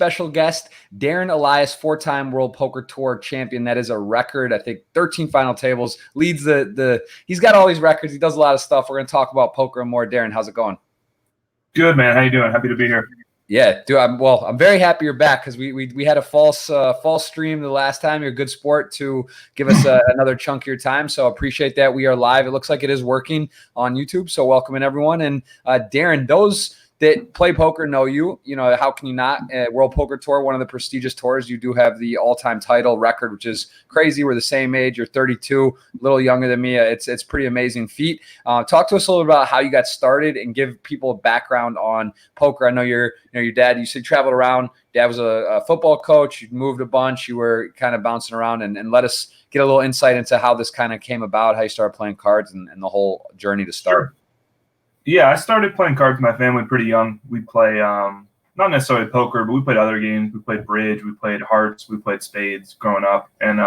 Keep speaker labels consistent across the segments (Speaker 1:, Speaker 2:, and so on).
Speaker 1: special guest, Darren Elias, 4-time World Poker Tour champion. That is a record. I think 13 final tables, leads he's got all these records. He does a lot of stuff. We're going to talk about poker and more. Darren, how's it going?
Speaker 2: Good, man. How you doing? Happy to be here.
Speaker 1: Yeah, dude. I'm very happy you're back because we had a false stream the last time. You're a good sport to give us another chunk of your time, so appreciate that. We are live. It looks like it is working on YouTube, so welcoming everyone. And Darren, those that play poker know you. You know, how can you not? World Poker Tour, one of the prestigious tours. You do have the all-time title record, which is crazy. We're the same age. You're 32, a little younger than me. It's pretty amazing feat. Talk to us a little about how you got started and give people a background on poker. I know your dad. You said you traveled around. Dad was a football coach. You moved a bunch. You were kind of bouncing around, and let us get a little insight into how this kind of came about, how you started playing cards, and the whole journey to start.
Speaker 2: Sure. Yeah, I started playing cards with my family pretty young. We play not necessarily poker, but we played other games. We played bridge, we played hearts, we played spades growing up. And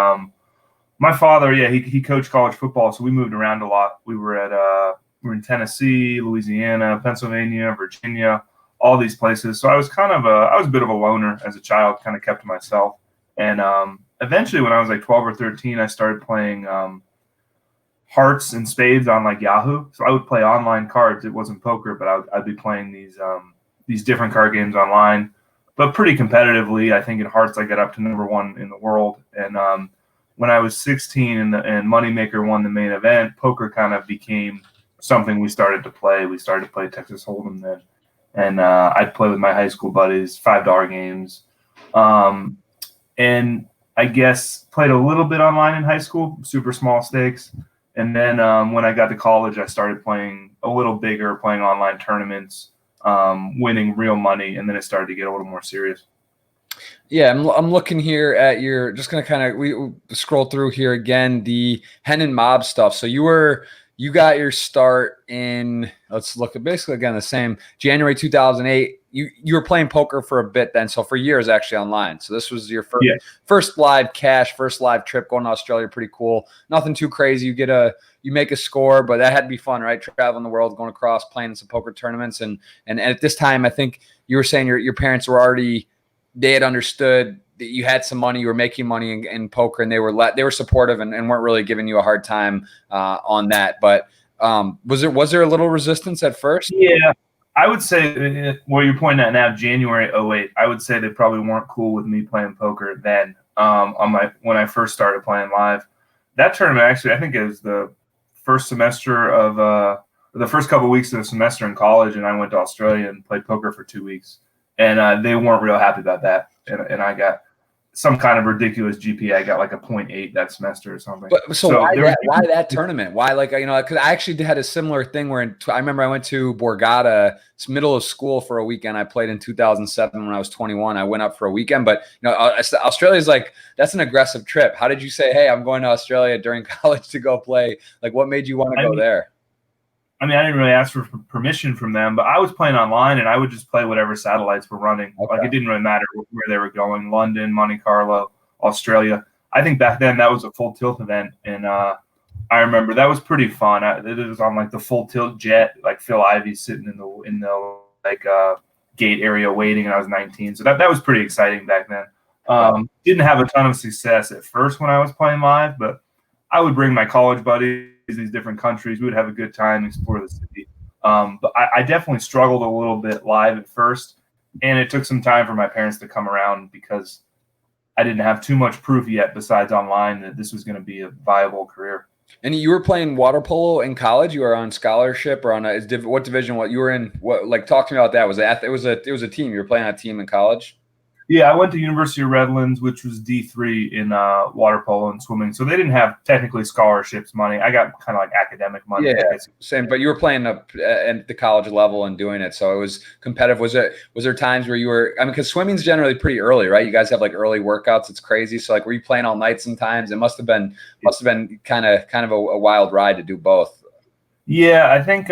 Speaker 2: my father, he coached college football, so we moved around a lot. We were in Tennessee, Louisiana, Pennsylvania, Virginia, all these places. So I was I was a bit of a loner as a child, kind of kept to myself. And eventually, when I was like 12 or 13, I started playing hearts and spades on like Yahoo. So I would play online cards. It wasn't poker, but I'd be playing these different card games online, but pretty competitively. I think in hearts I got up to #1 in the world. And when I was 16 and Moneymaker won the main event, poker kind of became something we started to play. We started to play Texas Hold'em then, and I'd play with my high school buddies, $5 games, and I guess played a little bit online in high school, super small stakes. And then when I got to college, I started playing a little bigger, playing online tournaments, winning real money, and then it started to get a little more serious.
Speaker 1: Yeah, I'm looking here at your, just going to kind of we scroll through here again, the Hen and Mob stuff. So you got your start in, let's look at basically again the same, January 2008. You were playing poker for a bit then, so for years actually online. So this was your first live cash, first live trip going to Australia. Pretty cool. Nothing too crazy. You make a score, but that had to be fun, right? Traveling the world, going across, playing in some poker tournaments, and at this time, I think you were saying your parents were already, they had understood that you had some money, you were making money in poker, and they were supportive and weren't really giving you a hard time on that. But was there a little resistance at first?
Speaker 2: Yeah. I would say, well, you're pointing at now, January 2008, I would say they probably weren't cool with me playing poker then when I first started playing live. That tournament, actually, I think it was the first semester of the first couple of weeks of the semester in college, and I went to Australia and played poker for 2 weeks. And they weren't real happy about that. And I got some kind of ridiculous GPA. I got like a 0.8 that semester or something.
Speaker 1: But so why that tournament? Why, like, because I actually had a similar thing where I remember I went to Borgata. It's middle of school for a weekend. I played in 2007 when I was 21. I went up for a weekend, but Australia is like, that's an aggressive trip. How did you say, hey, I'm going to Australia during college to go play? Like, what made you want to go there?
Speaker 2: I mean, I didn't really ask for permission from them, but I was playing online and I would just play whatever satellites were running. Okay. Like, it didn't really matter where they were going, London, Monte Carlo, Australia. I think back then that was a full tilt event. And I remember that was pretty fun. It was on like the full tilt jet, like Phil Ivey sitting in the gate area waiting, and I was 19. So that was pretty exciting back then. Didn't have a ton of success at first when I was playing live, but I would bring my college buddies these different countries. We would have a good time, explore the city. But I definitely struggled a little bit live at first, and it took some time for my parents to come around because I didn't have too much proof yet besides online that this was going to be a viable career.
Speaker 1: And you were playing water polo in college? You were on scholarship or on what division? What you were in? What, like, talk to me about that. It was a team. You were playing on a team in college?
Speaker 2: Yeah, I went to University of Redlands, which was D3 in water polo and swimming. So they didn't have technically scholarships money. I got kind of like academic money.
Speaker 1: Yeah, same. But you were playing at the college level and doing it, so it was competitive. Was there times where you were? I mean, because swimming's generally pretty early, right? You guys have like early workouts. It's crazy. So like, were you playing all night sometimes? It must have been kind of a wild ride to do both.
Speaker 2: Yeah, I think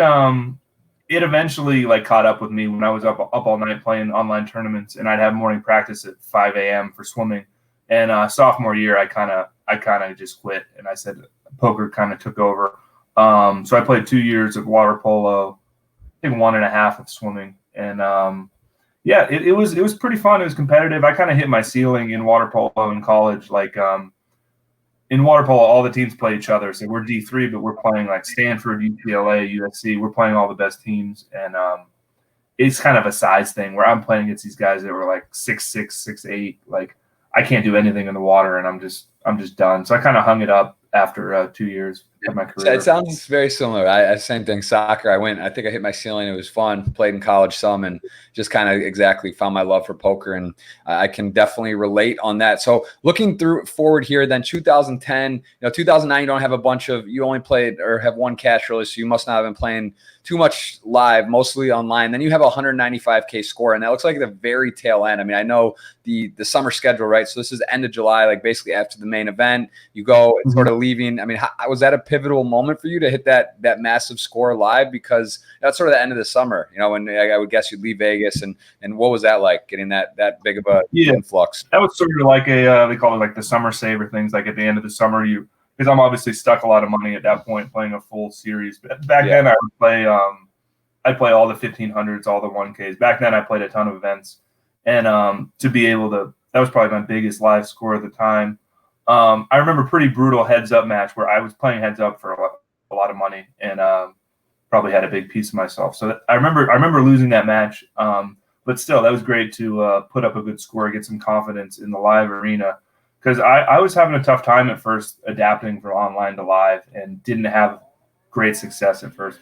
Speaker 2: it eventually like caught up with me when I was up all night playing online tournaments, and I'd have morning practice at 5 a.m. for swimming. And sophomore year, I kind of just quit, and I said poker kind of took over. So I played 2 years of water polo, I think 1.5 of swimming, and Yeah, it was pretty fun. It was competitive. I kind of hit my ceiling in water polo in college. Like in water polo, all the teams play each other. So we're D3, but we're playing like Stanford, UCLA, USC. We're playing all the best teams, and it's kind of a size thing where I'm playing against these guys that were like 6'6", 6'8". Like I can't do anything in the water, and I'm just done. So I kind of hung it up after 2 years of my career.
Speaker 1: It sounds very similar. I same thing. Soccer. I think I hit my ceiling. It was fun. Played in college some, and just kind of exactly found my love for poker. And I can definitely relate on that. So looking forward here, then 2010, 2009, you don't have a bunch of. You only played or have one cash release, so you must not have been playing too much live, mostly online. Then you have a 195K score, and that looks like the very tail end. I mean, I know the summer schedule, right? So this is end of July, like basically after the main event. You go sort of leaving. I mean, was that a pivotal moment for you to hit that massive score live? Because that's sort of the end of the summer, when I would guess you'd leave Vegas, and what was that like, getting that big of a influx?
Speaker 2: That was sort of like they call it like the summer saver things. Like at the end of the summer, because I'm obviously stuck a lot of money at that point playing a full series. But back then I would play I'd play all the 1500s, all the 1Ks. Back then I played a ton of events, and to be able to, that was probably my biggest live score at the time. I remember a pretty brutal heads up match where I was playing heads up for a lot of money, and probably had a big piece of myself. So I remember losing that match, but still that was great to put up a good score, get some confidence in the live arena, because I was having a tough time at first adapting from online to live and didn't have great success at first.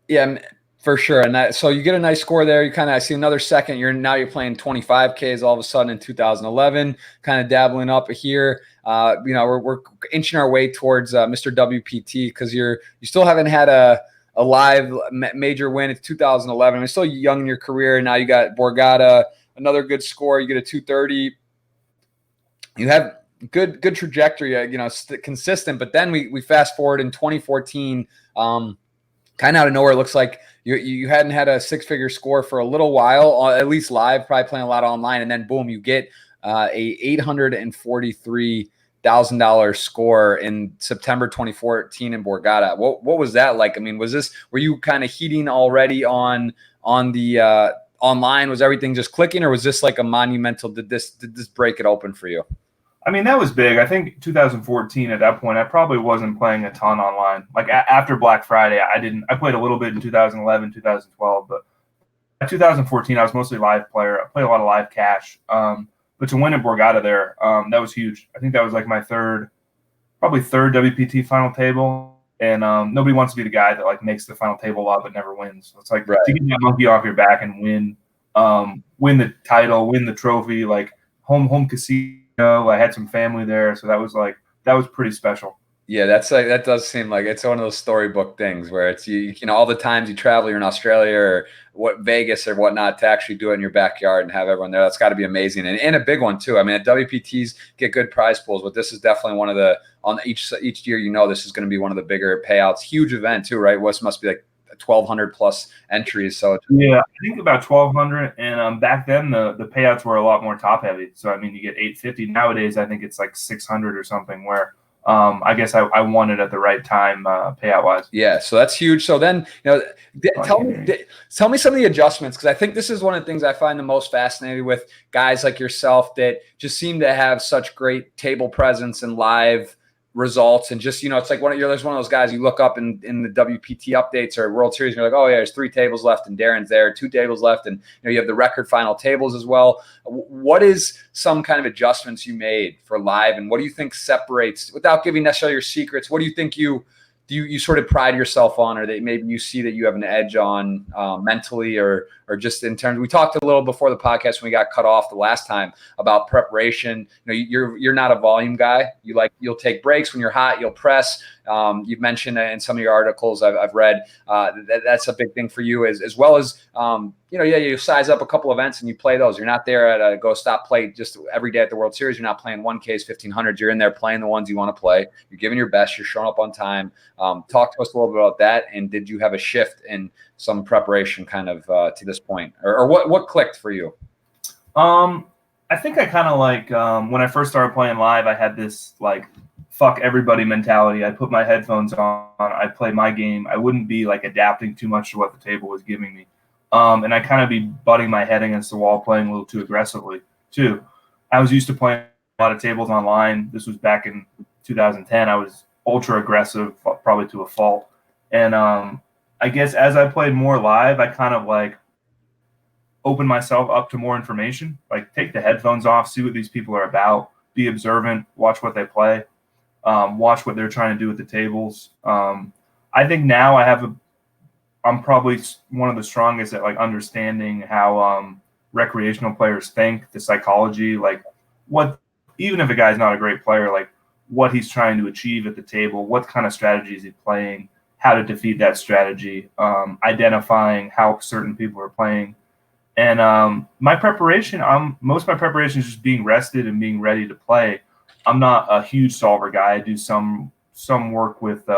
Speaker 1: Yeah, for sure. And so you get a nice score there. I see another second. You're playing 25Ks all of a sudden in 2011, kind of dabbling up here. We're inching our way towards Mr. WPT, because you still haven't had a live major win. It's 2011. You're still young in your career. And now you got Borgata, another good score. You get a 230. You have good trajectory, consistent. But then we fast forward in 2014, kind of out of nowhere. It looks like you hadn't had a six-figure score for a little while, at least live, probably playing a lot online, and then boom, you get a $843,000 score in September 2014 in Borgata. What was that like? I mean, were you kind of heating already on the online? Was everything just clicking, or was this like a monumental? Did this break it open for you?
Speaker 2: I mean, that was big. I think 2014, at that point, I probably wasn't playing a ton online. Like after Black Friday, I played a little bit in 2011, 2012, but in 2014, I was mostly live player. I played a lot of live cash. But to win at Borgata there, that was huge. I think that was like my third WPT final table. And nobody wants to be the guy that like makes the final table a lot but never wins. So it's like, to get that monkey off your back and win the title, win the trophy, like home casino. I had some family there, so that was pretty special.
Speaker 1: Yeah, that does seem like it's one of those storybook things where it's all the times you travel, you're in Australia or Vegas or whatnot, to actually do it in your backyard and have everyone there. That's got to be amazing, and a big one too. I mean, at WPTs get good prize pools, but this is definitely one of the, on each year, this is going to be one of the bigger payouts. Huge event too, right? What must be like 1,200 plus entries. So
Speaker 2: yeah, I think about 1,200, and back then the payouts were a lot more top heavy. So I mean, you get 850. Nowadays, I think it's like 600 or something. Where I guess I won it at the right time payout wise.
Speaker 1: Yeah, so that's huge. So then, tell me some of the adjustments, because I think this is one of the things I find the most fascinating with guys like yourself that just seem to have such great table presence and live results, and just it's like there's one of those guys you look up in the WPT updates or World Series, and you're like, oh yeah, there's 3 tables left, and Darren's there, 2 tables left, and you have the record final tables as well. What is some kind of adjustments you made for live, and what do you think separates, without giving necessarily your secrets, what do you think you sort of pride yourself on, or that maybe you see that you have an edge on mentally, or just in terms? We talked a little before the podcast when we got cut off the last time about preparation. You're not a volume guy. You'll take breaks when you're hot. You'll press. You've mentioned in some of your articles I've read that's a big thing for you, as well as you size up a couple events and you play those. You're not there at a go stop play just every day at the World Series. You're not playing 1Ks, 1500s. You're in there playing the ones you want to play. You're giving your best. You're showing up on time. Talk to us a little bit about that. And did you have a shift in some preparation kind of to this point, or what clicked for you?
Speaker 2: I think I kind of like when I first started playing live, I had this like fuck everybody mentality. I put my headphones on. I play my game. I wouldn't be like adapting too much to what the table was giving me. And I kind of be butting my head against the wall, playing a little too aggressively too. I was used to playing a lot of tables online. This was back in 2010. I was ultra aggressive, probably to a fault. And I guess as I played more live, I kind of like open myself up to more information, like take the headphones off, see what these people are about, be observant, watch what they play, watch what they're trying to do at the tables. I think now I'm probably one of the strongest at like understanding how recreational players think, the psychology, like what, even if a guy's not a great player, like what he's trying to achieve at the table, what kind of strategy is he playing, how to defeat that strategy, identifying how certain people are playing. And my preparation, most of my preparation is just being rested and being ready to play. I'm not a huge solver guy. I do some work with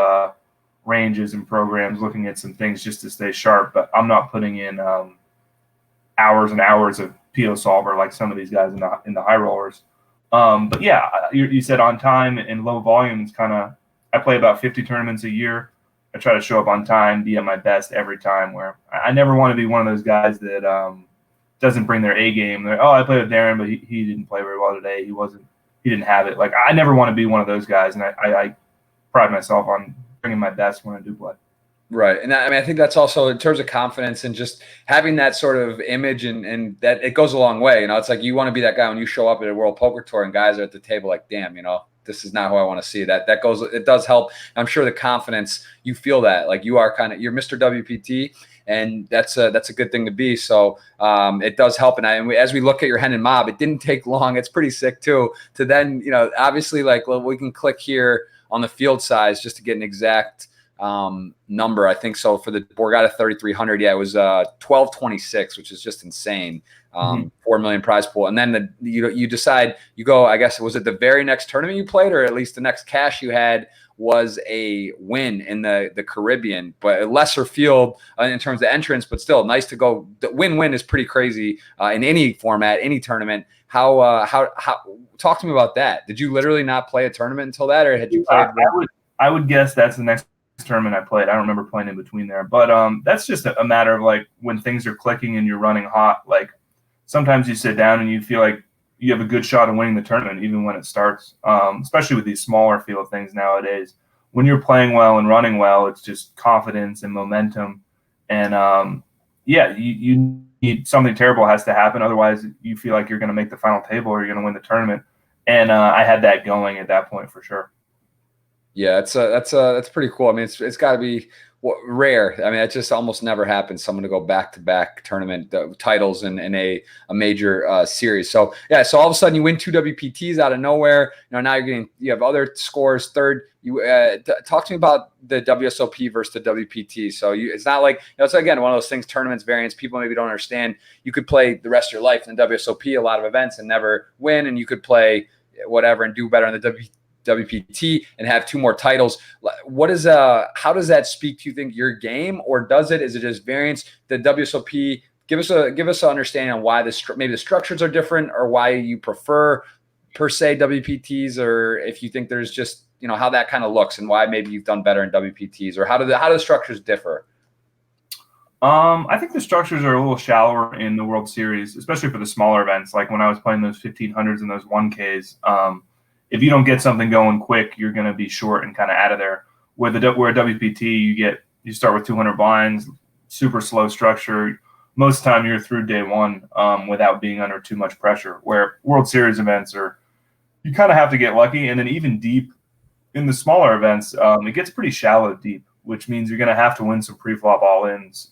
Speaker 2: ranges and programs, looking at some things just to stay sharp. But I'm not putting in hours and hours of PO solver like some of these guys in the high rollers. But yeah, you said on time and low volume. It's kind of, I play about 50 tournaments a year. I try to show up on time, be at my best every time. Where I never want to be one of those guys that doesn't bring their A game. They're, oh, I played with Darren, but he didn't play very well today. He didn't have it. Like, I never want to be one of those guys, and I pride myself on bringing my best when I do play.
Speaker 1: Right. And I mean, I think that's also in terms of confidence and just having that sort of image and that it goes a long way. You know, it's like you want to be that guy when you show up at a World Poker Tour and guys are at the table like, damn, you know, this is not who I want to see. It does help. I'm sure the confidence, you feel that like you're Mr. WPT, and that's a good thing to be. So it does help. And as we look at your Hen and Mob, it didn't take long. It's pretty sick too. To then, you know, obviously like we can click here on the field size just to get an exact number. I think so for the Borgata 3300. Yeah, it was 1226, which is just insane. 4 million prize pool. And then you decide you go, I guess, was it the very next tournament you played, or at least the next cash you had was a win in the Caribbean, but a lesser field in terms of entrance, but still nice to go. The win-win is pretty crazy in any format, any tournament. How talk to me about that. Did you literally not play a tournament until that, or had you played?
Speaker 2: I would guess that's the next tournament I played. I don't remember playing in between there, but that's just a matter of like when things are clicking and you're running hot. Like sometimes you sit down and you feel like you have a good shot of winning the tournament even when it starts, especially with these smaller field things nowadays. When you're playing well and running well, it's just confidence and momentum. And yeah, you need something terrible has to happen. Otherwise, you feel like you're going to make the final table or you're going to win the tournament. And I had that going at that point for sure.
Speaker 1: Yeah, that's pretty cool. I mean, it's got to be rare. I mean, it just almost never happens. Someone to go back-to-back tournament titles in a major series. So yeah, so all of a sudden you win 2 WPTs out of nowhere. You know, now you have other scores. Third, you talk to me about the WSOP versus the WPT. So it's not like, you know, it's again one of those things. Tournaments, variants. People maybe don't understand. You could play the rest of your life in the WSOP, a lot of events, and never win, and you could play whatever and do better in the WPT and have 2 more titles. What is how does that speak to, you think, your game, or is it just variance? The WSOP, give us an understanding on why maybe the structures are different, or why you prefer per se WPTs, or if you think there's just, you know, how that kind of looks and why maybe you've done better in WPTs, or how do the structures differ?
Speaker 2: I think the structures are a little shallower in the World Series, especially for the smaller events. Like when I was playing those 1500s and those 1Ks, if you don't get something going quick, you're going to be short and kind of out of there. Where a WPT, you start with 200 blinds, super slow structure. Most of the time you're through day one without being under too much pressure. Where World Series events you kind of have to get lucky. And then even deep in the smaller events, it gets pretty shallow deep, which means you're going to have to win some pre-flop all-ins.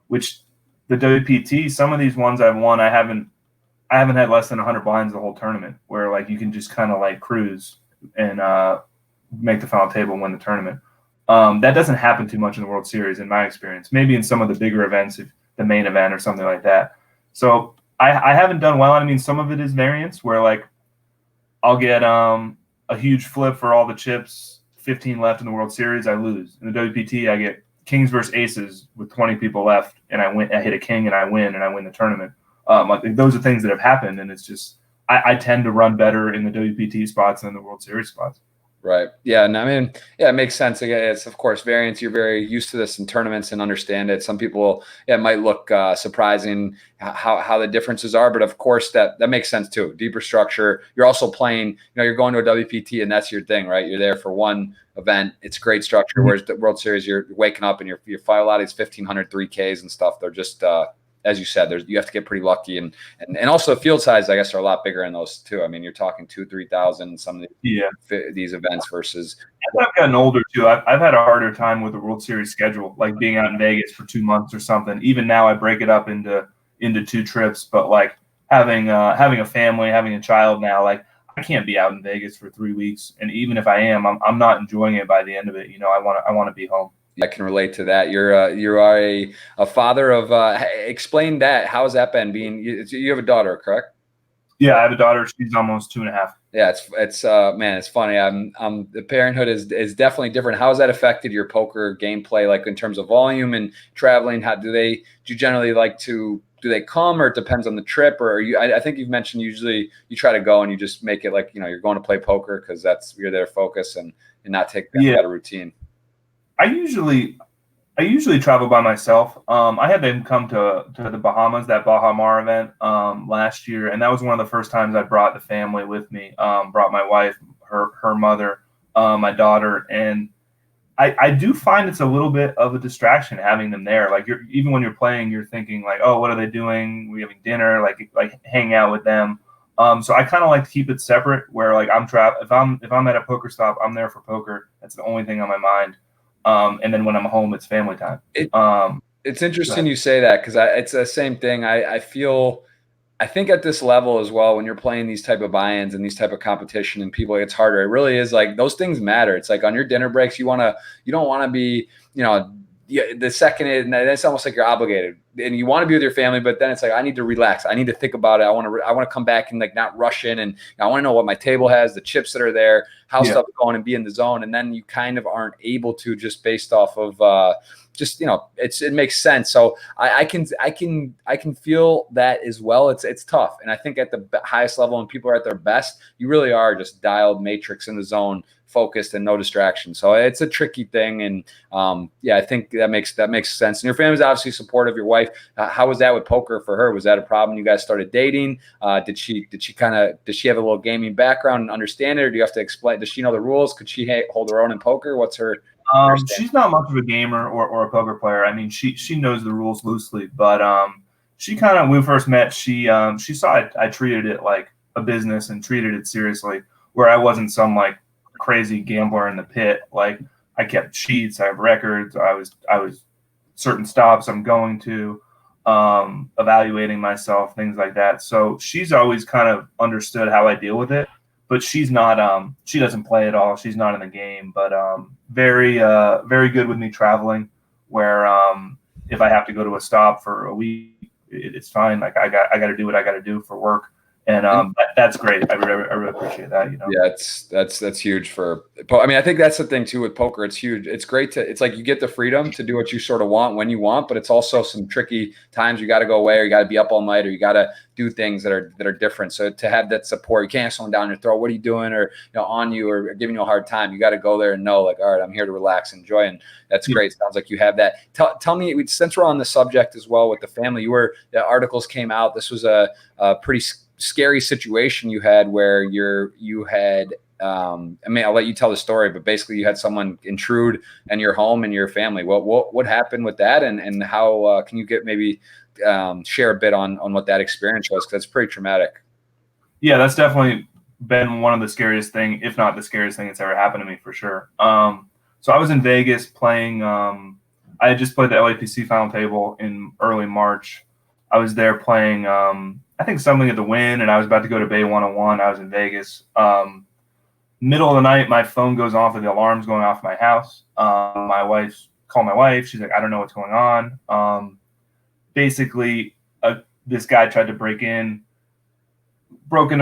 Speaker 2: Which the WPT, some of these ones I've won, I haven't had less than 100 blinds the whole tournament, where like you can just kind of like cruise and make the final table and win the tournament. That doesn't happen too much in the World Series, in my experience. Maybe in some of the bigger events, if the main event or something like that. So I haven't done well. I mean, some of it is variance, where like I'll get a huge flip for all the chips, 15 left in the World Series, I lose. In the WPT, I get kings versus aces with 20 people left, and I hit a king and I win the tournament. Like those are things that have happened, and it's just I tend to run better in the WPT spots than the World Series spots.
Speaker 1: Right. Yeah. And I mean, yeah, it makes sense. Again, it's of course variance. You're very used to this in tournaments and understand it. Some people, yeah, it might look surprising how the differences are, but of course that makes sense too. Deeper structure. You're also playing. You're going to a WPT, and that's your thing, right? You're there for one event. It's great structure. Whereas the World Series, you're waking up and you file a lot of these 1,500 3Ks and stuff. They're just as you said, you have to get pretty lucky, and also field size, I guess, are a lot bigger in those too. I mean, you're talking 2,000-3,000 some of these events versus.
Speaker 2: As I've gotten older too, I've had a harder time with the World Series schedule, like being out in Vegas for 2 months or something. Even now, I break it up into 2 trips. But like having a family, having a child now, like I can't be out in Vegas for 3 weeks, and even if I am, I'm not enjoying it by the end of it. I want to be home.
Speaker 1: I can relate to that. You are a father of. Explain that. How has that been? You have a daughter, correct?
Speaker 2: Yeah, I have a daughter. She's almost 2.5.
Speaker 1: Yeah, it's man, it's funny. The parenthood is definitely different. How has that affected your poker gameplay, like in terms of volume and traveling? Do you generally like to? Do they come, or it depends on the trip? Or are you? I think you've mentioned usually you try to go and you just make it like you're going to play poker because you're there to focus and not take that out of routine.
Speaker 2: I usually travel by myself. I had them come to the Bahamas, that Baha Mar event last year, and that was one of the first times I brought the family with me. Brought my wife, her mother, my daughter, and I do find it's a little bit of a distraction having them there. Like even when you're playing, you're thinking like, oh, what are they doing? We having dinner? Like hang out with them. So I kind of like to keep it separate. Where like if I'm at a poker stop, I'm there for poker. That's the only thing on my mind. And then when I'm home, it's family time.
Speaker 1: It's interesting you say that because it's the same thing. I think at this level as well, when you're playing these type of buy-ins and these type of competition and people, it's harder. It really is like those things matter. It's like on your dinner breaks, you don't want to be, the second it's almost like you're obligated and you want to be with your family, but then it's like, I need to relax. I need to think about it. I want to come back and like not rush in. And I want to know what my table has, the chips that are there, how stuff's going, and be in the zone. And then you kind of aren't able to just based off of, it makes sense. So I can feel that as well. It's tough. And I think at the highest level, when people are at their best, you really are just dialed matrix in the zone, focused and no distraction. So it's a tricky thing. And I think that makes sense. And your family's obviously supportive. Your wife, how was that with poker for her? Was that a problem? You guys started dating? Did she have a little gaming background and understand it? Or do you have to explain? Does she know the rules? Could she hold her own in poker? What's her?
Speaker 2: She's not much of a gamer or a poker player. I mean, she knows the rules loosely, but she kind of, when we first met, she saw I treated it like a business and treated it seriously, where I wasn't some like crazy gambler in the pit. Like I kept sheets, I have records, I was certain stops I'm going to, evaluating myself, things like that. So she's always kind of understood how I deal with it. But she's not. She doesn't play at all. She's not in the game. But very good with me traveling. Where if I have to go to a stop for a week, it's fine. Like I got to do what I got to do for work, and that's great. I really appreciate that.
Speaker 1: Yeah, that's huge for. I mean, I think that's the thing too with poker. It's huge. It's great it's like you get the freedom to do what you sort of want when you want, but it's also some tricky times you got to go away, or you got to be up all night, or you got to do things that are different. So to have that support, you can't have someone down your throat. What are you doing? Or on you, or giving you a hard time. You got to go there and know, like, all right, I'm here to relax, enjoy, and that's great. Sounds like you have that. Tell me, since we're on the subject as well with the family, the articles came out. This was a pretty scary situation you had where you had. I mean, I'll let you tell the story, but basically you had someone intrude in your home and your family. What happened with that, and how can you maybe share a bit on what that experience was, because it's pretty traumatic.
Speaker 2: Yeah, that's definitely been one of the scariest thing, if not the scariest thing that's ever happened to me, for sure. So I was in Vegas playing. I had just played the LAPC final table in early March. I was there playing, I think something at the Wynn, and I was about to go to Bay 101. I was in Vegas. Middle of the night, my phone goes off and the alarm's going off my house. Call my wife. She's like, I don't know what's going on. Basically, this guy tried to broke into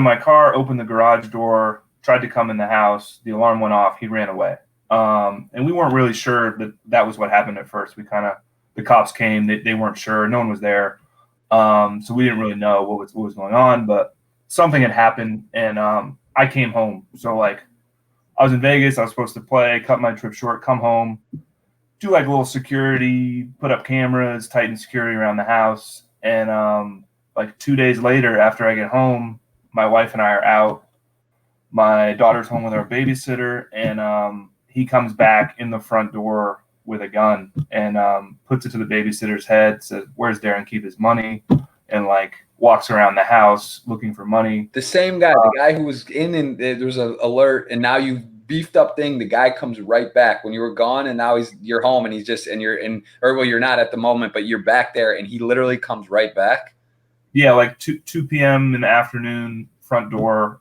Speaker 2: my car, opened the garage door, tried to come in the house. The alarm went off. He ran away. And we weren't really sure that was what happened at first. The cops came. They weren't sure. No one was there. So we didn't really know what was going on, but something had happened, and I came home. So like I was in Vegas. I was supposed to play, cut my trip short, come home, do like a little security, put up cameras, tighten security around the house. And like 2 days later, after I get home, my wife and I are out. My daughter's home with our babysitter, and he comes back in the front door with a gun and puts it to the babysitter's head, says, "Where's Darren keep his money?" And like walks around the house looking for money.
Speaker 1: The same guy, the guy who was in, and there was an alert, and now you beefed up thing. The guy comes right back when you were gone, and now you're home, and he's just, and you're in, or well, you're not at the moment, but you're back there, and he literally comes right back.
Speaker 2: Yeah, like 2 p.m. in the afternoon, front door.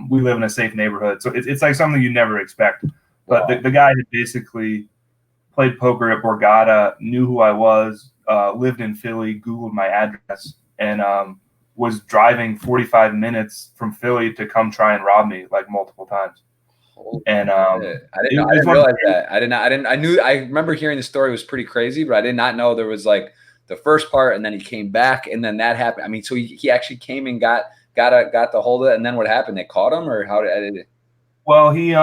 Speaker 2: We live in a safe neighborhood, so it's like something you never expect. But
Speaker 1: Wow.
Speaker 2: the guy had basically played poker at Borgata, knew who I was, lived in Philly, Googled my address, and was driving 45 minutes from Philly to come try and rob me like multiple times. And
Speaker 1: I didn't realize that. I remember hearing the story was pretty crazy, but I did not know there was like the first part, and then he came back, and then that happened. I mean, so he actually came and got the hold of it, and then what happened? They caught him, or how did it?
Speaker 2: Well, he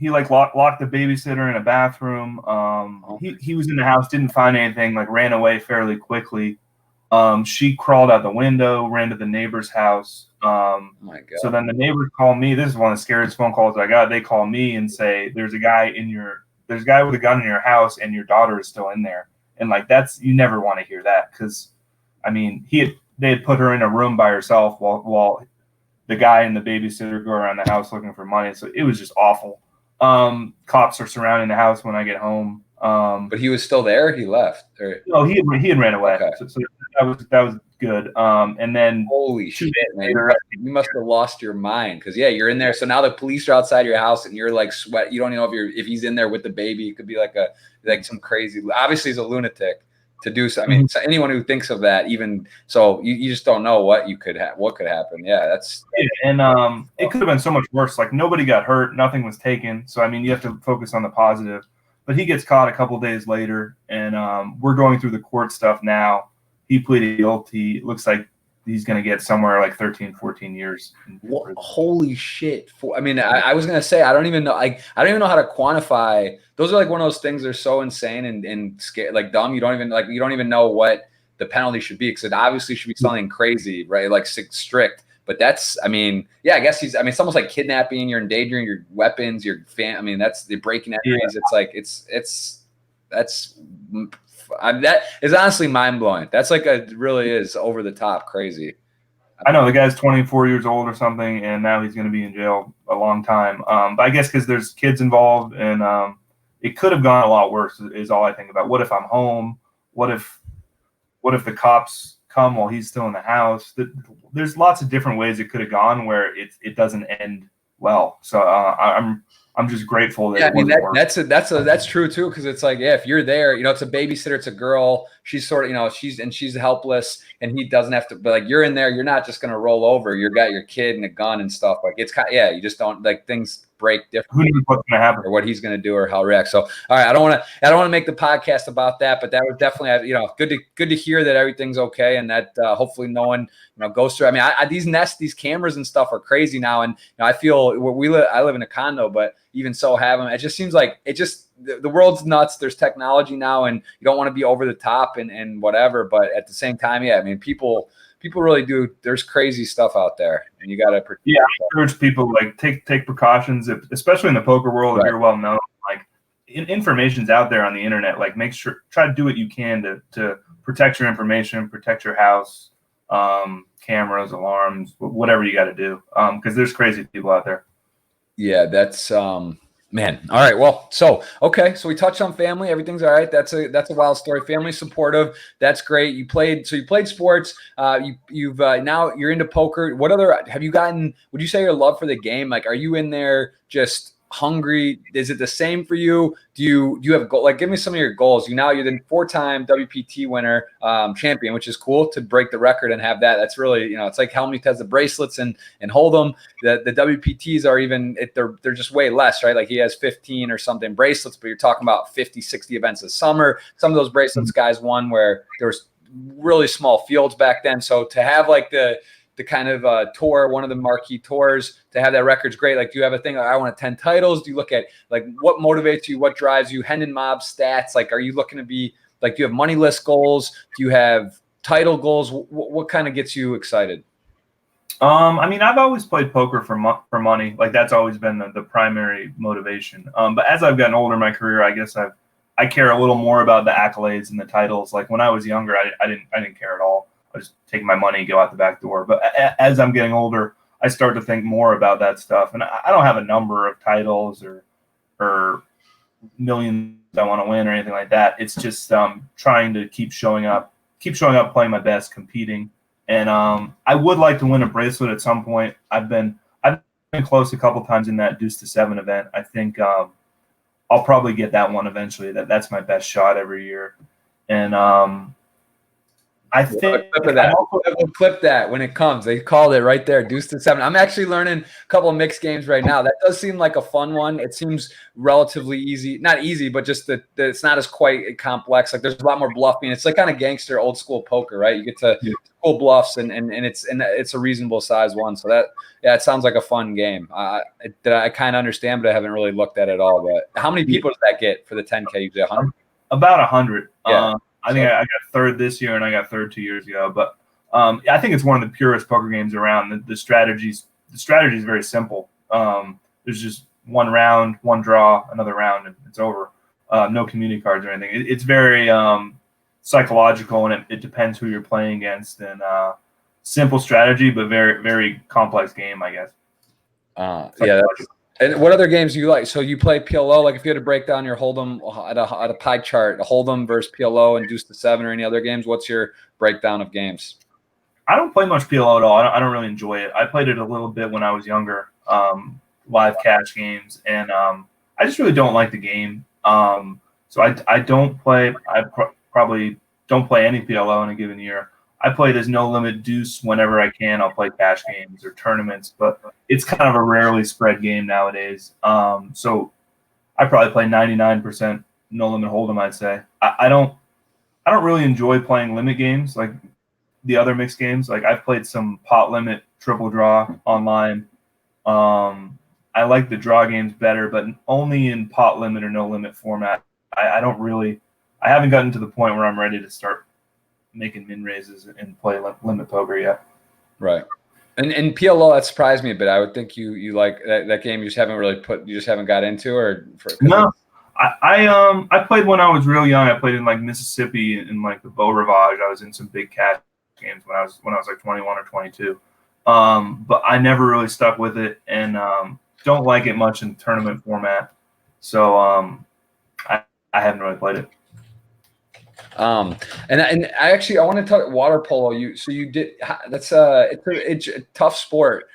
Speaker 2: like locked the babysitter in a bathroom. He was in the house, didn't find anything, like ran away fairly quickly. She crawled out the window, ran to the neighbor's house.
Speaker 1: Oh my God.
Speaker 2: So then the neighbors call me. This is one of the scariest phone calls I got. They call me and say, there's a guy with a gun in your house, and your daughter is still in there. And like, you never want to hear that, because I mean, they had put her in a room by herself while the guy and the babysitter go around the house looking for money. So it was just awful. Cops are surrounding the house when I get home.
Speaker 1: But he was still there. He left.
Speaker 2: No, he had ran away.
Speaker 1: Okay.
Speaker 2: So that was good. And then
Speaker 1: holy shit, man! You must have lost your mind, because you're in there. So now the police are outside your house, and you're like sweat. You don't even know if he's in there with the baby. It could be like some crazy. Obviously, he's a lunatic to do so. I mean, so anyone who thinks of that, even so, you just don't know what could happen. Yeah, that's.
Speaker 2: And it could have been so much worse. Like, nobody got hurt, nothing was taken. So I mean, you have to focus on the positive. But he gets caught a couple days later, and we're going through the court stuff now. He pleaded guilty. It looks like he's going to get somewhere like 13, 14 years.
Speaker 1: Holy shit. I mean, I was going to say, I don't even know. I don't even know how to quantify. Those are like one of those things that are so insane and scary, like dumb. You don't even know what the penalty should be, because it obviously should be something crazy, right? Like strict. But that's, I mean, I guess it's almost like kidnapping. You're endangering your weapons, your I mean, that's the breaking entries. Yeah. It's like, that is honestly mind blowing. That's like it really is over the top crazy.
Speaker 2: I know the guy's 24 years old or something, and now he's going to be in jail a long time. But I guess because there's kids involved, and it could have gone a lot worse. Is all I think about. What if I'm home? What if the cops come while he's still in the house? There's lots of different ways it could have gone where it doesn't end well. So I'm just grateful that.
Speaker 1: Yeah, I mean that's true too, because it's like, if you're there, it's a babysitter, it's a girl, she's sort of, she's helpless, and he doesn't have to, but like, you're in there, you're not just gonna roll over, you got your kid and a gun and stuff, like it's kind of, you just don't, like, things break differently.
Speaker 2: Who knows what's gonna happen
Speaker 1: or what he's gonna do or how react. So all right, I don't want to make the podcast about that, but that was definitely, good to hear that everything's okay, and that hopefully no one goes through. I mean, these cameras and stuff are crazy now, and I feel I live in a condo, but even so, it just seems like the world's nuts. There's technology now, and you don't want to be over the top and whatever, but at the same time, I mean, people really do. There's crazy stuff out there, and you got to protect.
Speaker 2: Yeah, I encourage people, like, take precautions, especially in the poker world. Right. If you're well known, like, information's out there on the internet. Like, try to do what you can to protect your information, protect your house, cameras, alarms, whatever you got to do, because there's crazy people out there.
Speaker 1: Yeah, that's man. All right. Well, so we touched on family. Everything's all right. That's a wild story. Family supportive. That's great. You played sports. You've now you're into poker. What other have you gotten? Would you say your love for the game? Like, are you in there just hungry? Is it the same for you? Do you have a goal? Like, give me some of your goals. You're the 4-time WPT winner, champion, which is cool to break the record and have that. That's really, it's like Helmuth has the bracelets and hold them. The WPTs are even, they're just way less, right? Like, he has 15 or something bracelets, but you're talking about 50, 60 events a summer. Some of those bracelets guys won where there was really small fields back then. So to have like the the kind of tour, one of the marquee tours, to have that record's great. Like, do you have a thing like, I want 10 titles? Do you look at like what motivates you, what drives you, Hendon Mob stats? Like, are you looking to be like, do you have money list goals? Do you have title goals? What kind of gets you excited?
Speaker 2: I mean, I've always played poker for money. Like, that's always been the primary motivation. But as I've gotten older in my career, I guess I care a little more about the accolades and the titles. Like, when I was younger, I didn't care at all. I just take my money and go out the back door. But as I'm getting older, I start to think more about that stuff. And I don't have a number of titles or millions I want to win or anything like that. It's just trying to keep showing up, playing my best, competing. And I would like to win a bracelet at some point. I've been close a couple times in that Deuce to 7 event. I think I'll probably get that one eventually. That's my best shot every year. And I think
Speaker 1: we'll clip that when it comes. They called it right there, Deuce to 7. I'm actually learning a couple of mixed games right now. That does seem like a fun one. It seems relatively easy, not easy, but just that it's not as quite complex. Like, there's a lot more bluffing. It's like kind of gangster old school poker, right? You get to pull bluffs, and it's a reasonable size one. So it sounds like a fun game. I kind of understand, but I haven't really looked at it all. But how many people does that get for the 10K? Usually 100.
Speaker 2: About 100.
Speaker 1: Yeah.
Speaker 2: I think I got third this year, and I got third 2 years ago. But I think it's one of the purest poker games around. The strategy is very simple. There's just one round, one draw, another round, and it's over. No community cards or anything. It's very psychological, and it depends who you're playing against. And simple strategy, but very, very complex game, I guess.
Speaker 1: Yeah. And what other games do you like? So you play PLO. Like, if you had to break down your Hold'em at a pie chart, a Hold'em versus PLO and Deuce to 7 or any other games, what's your breakdown of games?
Speaker 2: I don't play much PLO at all. I don't really enjoy it. I played it a little bit when I was younger, live cash games, and I just really don't like the game. So I don't play. I probably don't play any PLO in a given year. I play this no limit deuce whenever I can. I'll play cash games or tournaments, but it's kind of a rarely spread game nowadays. So I probably play 99% no limit hold'em, I'd say. I don't really enjoy playing limit games like the other mixed games. Like, I've played some pot limit, triple draw online. I like the draw games better, but only in pot limit or no limit format. I haven't gotten to the point where I'm ready to start making min raises and play limit poker yet. Right.
Speaker 1: And PLO, that surprised me a bit. I would think you like that game. You just haven't got into, or
Speaker 2: no. I played when I was real young. I played in like Mississippi in like the Beau Rivage. I was in some big cash games when I was like 21 or 22. But I never really stuck with it, and don't like it much in tournament format. So I haven't really played it.
Speaker 1: And I want to talk water polo. You did that's it's a tough sport.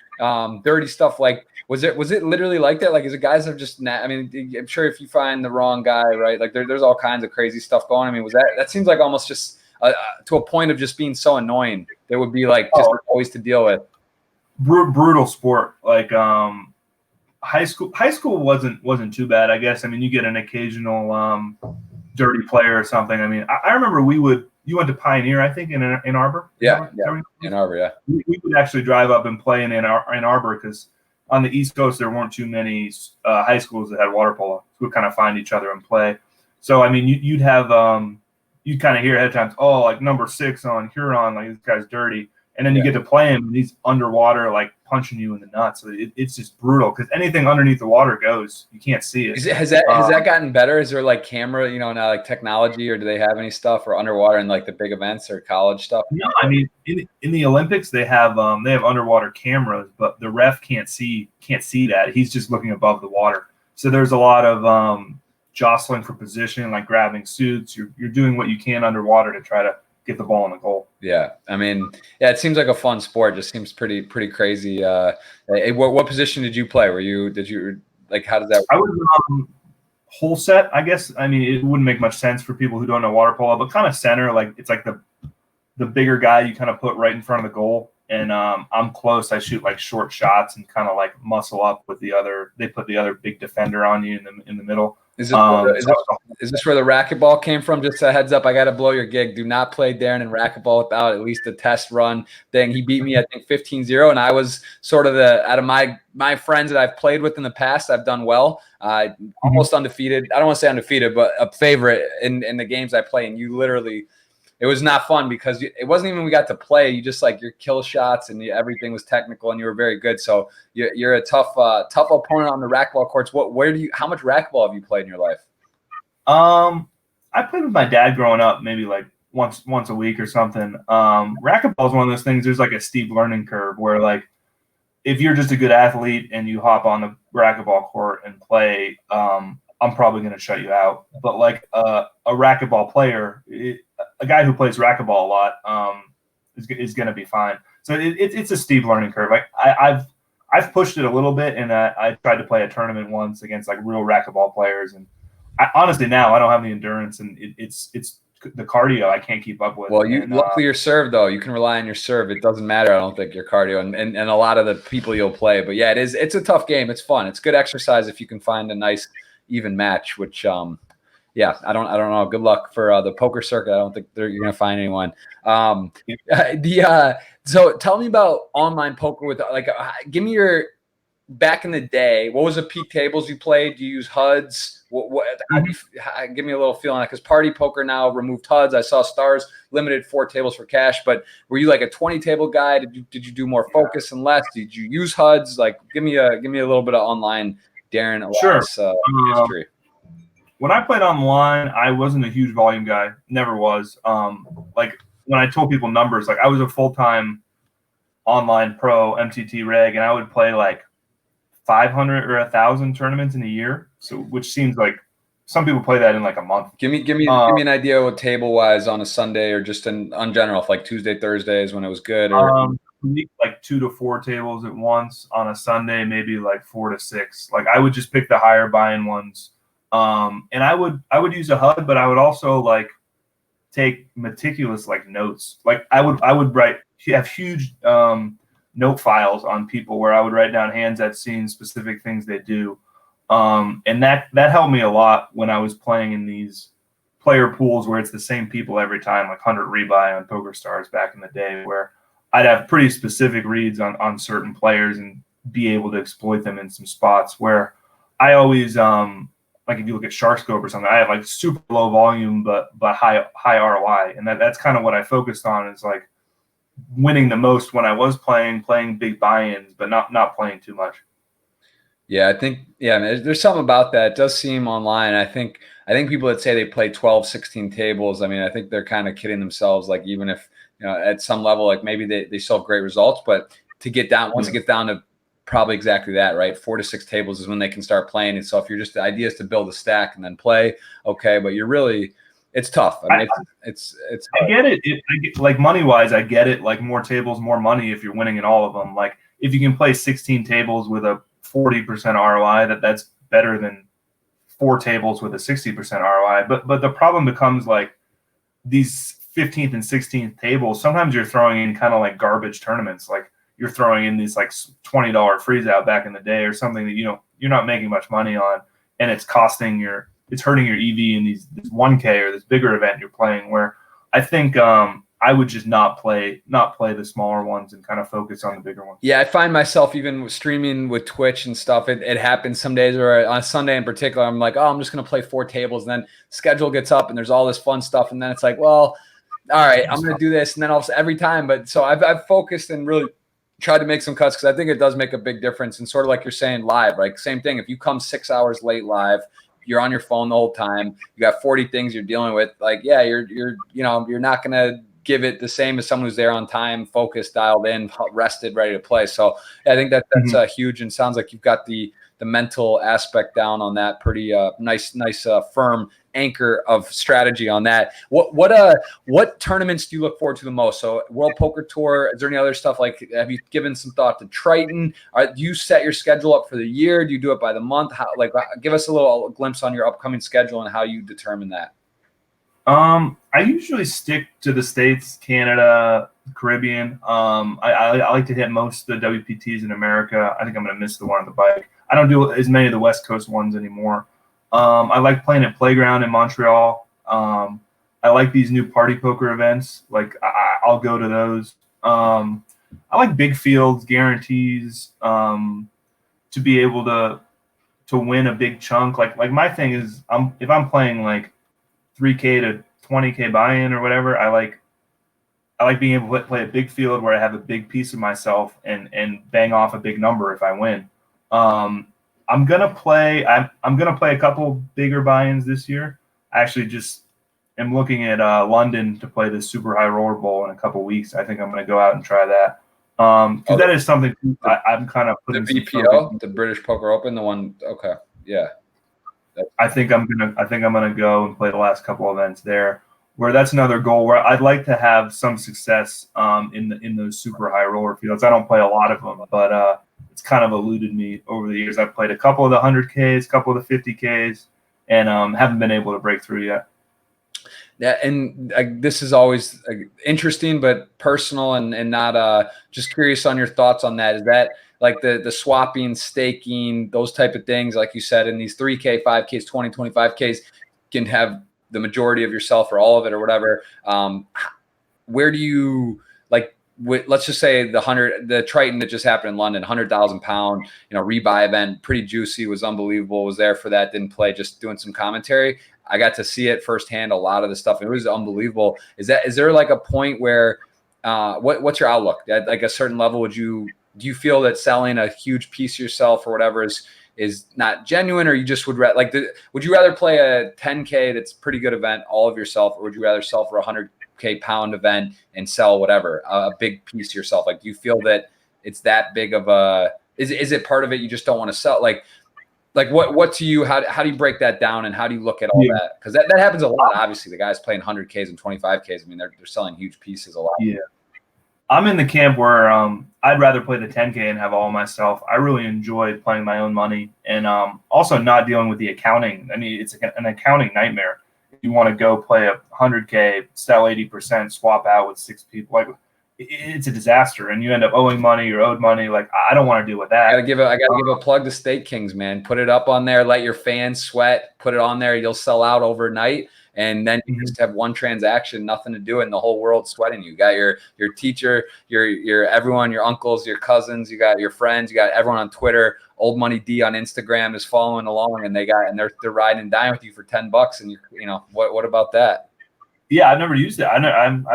Speaker 1: Dirty stuff. Like, was it literally like that? Like, is it guys have just I mean, I'm sure if you find the wrong guy, right? Like, there's all kinds of crazy stuff going on. I mean, that seems like almost just to a point of just being so annoying. There would be like just always to deal with.
Speaker 2: Brutal sport. Like high school wasn't too bad, I guess. I mean, you get an occasional dirty player or something. I mean, I remember you went to Pioneer, I think, in Ann Arbor.
Speaker 1: Yeah. Ann Arbor, yeah.
Speaker 2: We would actually drive up and play in Ann Arbor because on the East Coast there weren't too many high schools that had water polo. So we'd kind of find each other and play. So I mean, you'd have you'd kind of hear ahead of time, oh, like number 6 on Huron, like this guy's dirty. And then you get to play him, and he's underwater, like punching you in the nuts. So it's just brutal because anything underneath the water goes. You can't see it.
Speaker 1: Has that gotten better? Is there like camera, now like technology, or do they have any stuff for underwater in like the big events or college stuff?
Speaker 2: No, I mean in the Olympics they have underwater cameras, but the ref can't see that. He's just looking above the water. So there's a lot of jostling for position, like grabbing suits. You're doing what you can underwater to try to get the ball in the goal.
Speaker 1: Yeah, I mean, it seems like a fun sport. Just seems pretty crazy. What position did you play? Did you like? How does that work?
Speaker 2: I was whole set, I guess. I mean, it wouldn't make much sense for people who don't know water polo, but kind of center. Like, it's like the bigger guy you kind of put right in front of the goal. And I'm close. I shoot like short shots and kind of like muscle up with the other. They put the other big defender on you in the middle.
Speaker 1: Is this, is this where the racquetball came from? Just a heads up, I got to blow your gig. Do not play Darren in racquetball without at least a test run thing. He beat me, I think, 15-0, and I was sort of out of my friends that I've played with in the past, I've done well. Almost undefeated. I don't want to say undefeated, but a favorite in the games I play, and you literally – it was not fun because it wasn't even we got to play. You just like your kill shots and everything was technical and you were very good. So you're a tough opponent on the racquetball courts. How much racquetball have you played in your life?
Speaker 2: I played with my dad growing up, maybe like once a week or something. Racquetball is one of those things. There's like a steep learning curve where like if you're just a good athlete and you hop on the racquetball court and play, I'm probably going to shut you out. But like a racquetball player, a guy who plays racquetball a lot is going to be fine. So it's a steep learning curve. I've pushed it a little bit, and I tried to play a tournament once against like real racquetball players. And honestly, now I don't have the endurance, and it's the cardio I can't keep up with.
Speaker 1: Well, luckily your serve though, you can rely on your serve. It doesn't matter, I don't think, your cardio and a lot of the people you'll play. But yeah, it's a tough game. It's fun. It's good exercise if you can find a nice even match, which yeah, I don't know. Good luck for the poker circuit. I don't think you're gonna find anyone. So tell me about online poker with like give me your back in the day. What was the peak tables you played? Do you use HUDs? Give me a little feeling because Party Poker now removed HUDs. I saw Stars limited 4 tables for cash, but were you like a 20 table guy? Did you do more focus and less? Did you use HUDs? Like give me a little bit of online Darren Elias history.
Speaker 2: When I played online, I wasn't a huge volume guy. Never was. Like when I told people numbers, like I was a full-time online pro MTT reg, and I would play like 500 or 1,000 tournaments in a year. So, which seems like some people play that in like a month.
Speaker 1: Give me an idea what table-wise on a Sunday or just on general, if like Tuesday, Thursdays when it was good. Or
Speaker 2: like 2 to 4 tables at once on a Sunday, maybe like 4 to 6. Like I would just pick the higher buy-in ones. And I would use a HUD, but I would also like take meticulous like notes. Like I would have huge note files on people where I would write down hands I've seen, specific things they do. And that helped me a lot when I was playing in these player pools where it's the same people every time, like 100 rebuy on Poker Stars back in the day, where I'd have pretty specific reads on certain players and be able to exploit them in some spots where I always like if you look at Sharkscope or something, I have like super low volume but high ROI, and that's kind of what I focused on, is like winning the most when I was playing big buy-ins, but not playing too much.
Speaker 1: Yeah, I think there's something about that. It does seem online. I think people that say they play 12, 16 tables, I mean, I think they're kind of kidding themselves. Like even if at some level, like maybe they still have great results, but to get down once it gets down to probably exactly that, right? 4 to 6 tables is when they can start playing. And so if you're just, the idea is to build a stack and then play, okay, but you're really, it's tough. I mean, it's
Speaker 2: I get it. Like money wise, I get it. Like more tables, more money if you're winning in all of them. Like if you can play 16 tables with a 40% ROI, that's better than 4 tables with a 60% ROI. But the problem becomes like these 15th and 16th tables, sometimes you're throwing in kind of like garbage tournaments. Like you're throwing in these like $20 freeze out back in the day or something that you're not making much money on, and it's hurting your EV in this 1K or this bigger event you're playing, where I think I would just not play the smaller ones and kind of focus on the bigger ones.
Speaker 1: Yeah, I find myself even streaming with Twitch and stuff. It happens some days, or on a Sunday in particular, I'm like, oh, I'm just going to play 4 tables. And then schedule gets up and there's all this fun stuff. And then it's like, well, all right, I'm going to do this. And then every time. But so I've focused and really tried to make some cuts because I think it does make a big difference. And sort of like you're saying live, like same thing. If you come 6 hours late live, you're on your phone the whole time, you got 40 things you're dealing with. Like, yeah, you're not going to give it the same as someone who's there on time, focused, dialed in, rested, ready to play. So yeah, I think that's huge, and sounds like you've got the mental aspect down on that. Pretty nice firm anchor of strategy on that. What tournaments do you look forward to the most? So World Poker Tour, is there any other stuff? Like, have you given some thought to Triton? Do you set your schedule up for the year? Do you do it by the month? Give us a little glimpse on your upcoming schedule and how you determine that.
Speaker 2: I usually stick to the States, Canada, Caribbean. I like to hit most of the WPTs in America. I think I'm going to miss the one on the bike. I don't do as many of the West Coast ones anymore. I like playing at Playground in Montreal. I like these new party poker events. Like I'll go to those. I like big fields, guarantees, to be able to win a big chunk. Like my thing is, if I'm playing like 3K to 20K buy-in or whatever, I like being able to play a big field where I have a big piece of myself and bang off a big number if I win. I'm gonna play a couple bigger buy-ins this year. I actually just am looking at London to play the Super High Roller Bowl in a couple weeks. I think I'm gonna go out and try that. Because that is something I'm kind of putting
Speaker 1: the BPO, the British Poker Open, the one. Okay, yeah.
Speaker 2: I think I'm gonna go and play the last couple events there. Where that's another goal where I'd like to have some success in those super high roller fields. I don't play a lot of them, but it's kind of eluded me over the years. I've played a couple of the 100Ks, a couple of the 50Ks, and haven't been able to break through yet.
Speaker 1: Yeah, and this is always interesting, but personal and not just curious on your thoughts on that. Is that like the swapping, staking, those type of things, like you said, in these 3K, 5Ks, 20, 25Ks can have the majority of yourself or all of it or whatever. Where do you like? Let's just say the Triton that just happened in London, 100,000 pound, rebuy event, pretty juicy, was unbelievable. Was there for that, didn't play, just doing some commentary. I got to see it firsthand, a lot of the stuff. It was unbelievable. Is there like a point where what's your outlook at like a certain level? Do you feel that selling a huge piece of yourself or whatever is not genuine, or you just would would you rather play a 10K that's a pretty good event, all of yourself, or would you rather sell for a 100K pound event and sell whatever, a big piece of yourself? Like, do you feel that it's that big of a, is it part of it you just don't want to sell? Like what to you, how do you break that down, and how do you look at all that? Because that happens a lot. Obviously, the guys playing 100Ks and 25Ks, I mean, they're selling huge pieces a lot.
Speaker 2: Yeah. I'm in the camp where I'd rather play the 10K and have all myself. I really enjoy playing my own money and also not dealing with the accounting. I mean, it's an accounting nightmare. If you want to go play a 100K, sell 80%, swap out with 6 people, like it's a disaster, and you end up owing money or owed money. Like I don't want to deal with that.
Speaker 1: I gotta give a plug to State Kings, man. Put it up on there. Let your fans sweat. Put it on there. You'll sell out overnight. And then you just have one transaction, nothing to do, and the whole world sweating you. You got your teacher, your everyone, your uncles, your cousins, you got your friends, you got everyone on Twitter. Old Money D on Instagram is following along, and they're riding and dying with you for $10, and what about that?
Speaker 2: Yeah, I've never used it. I've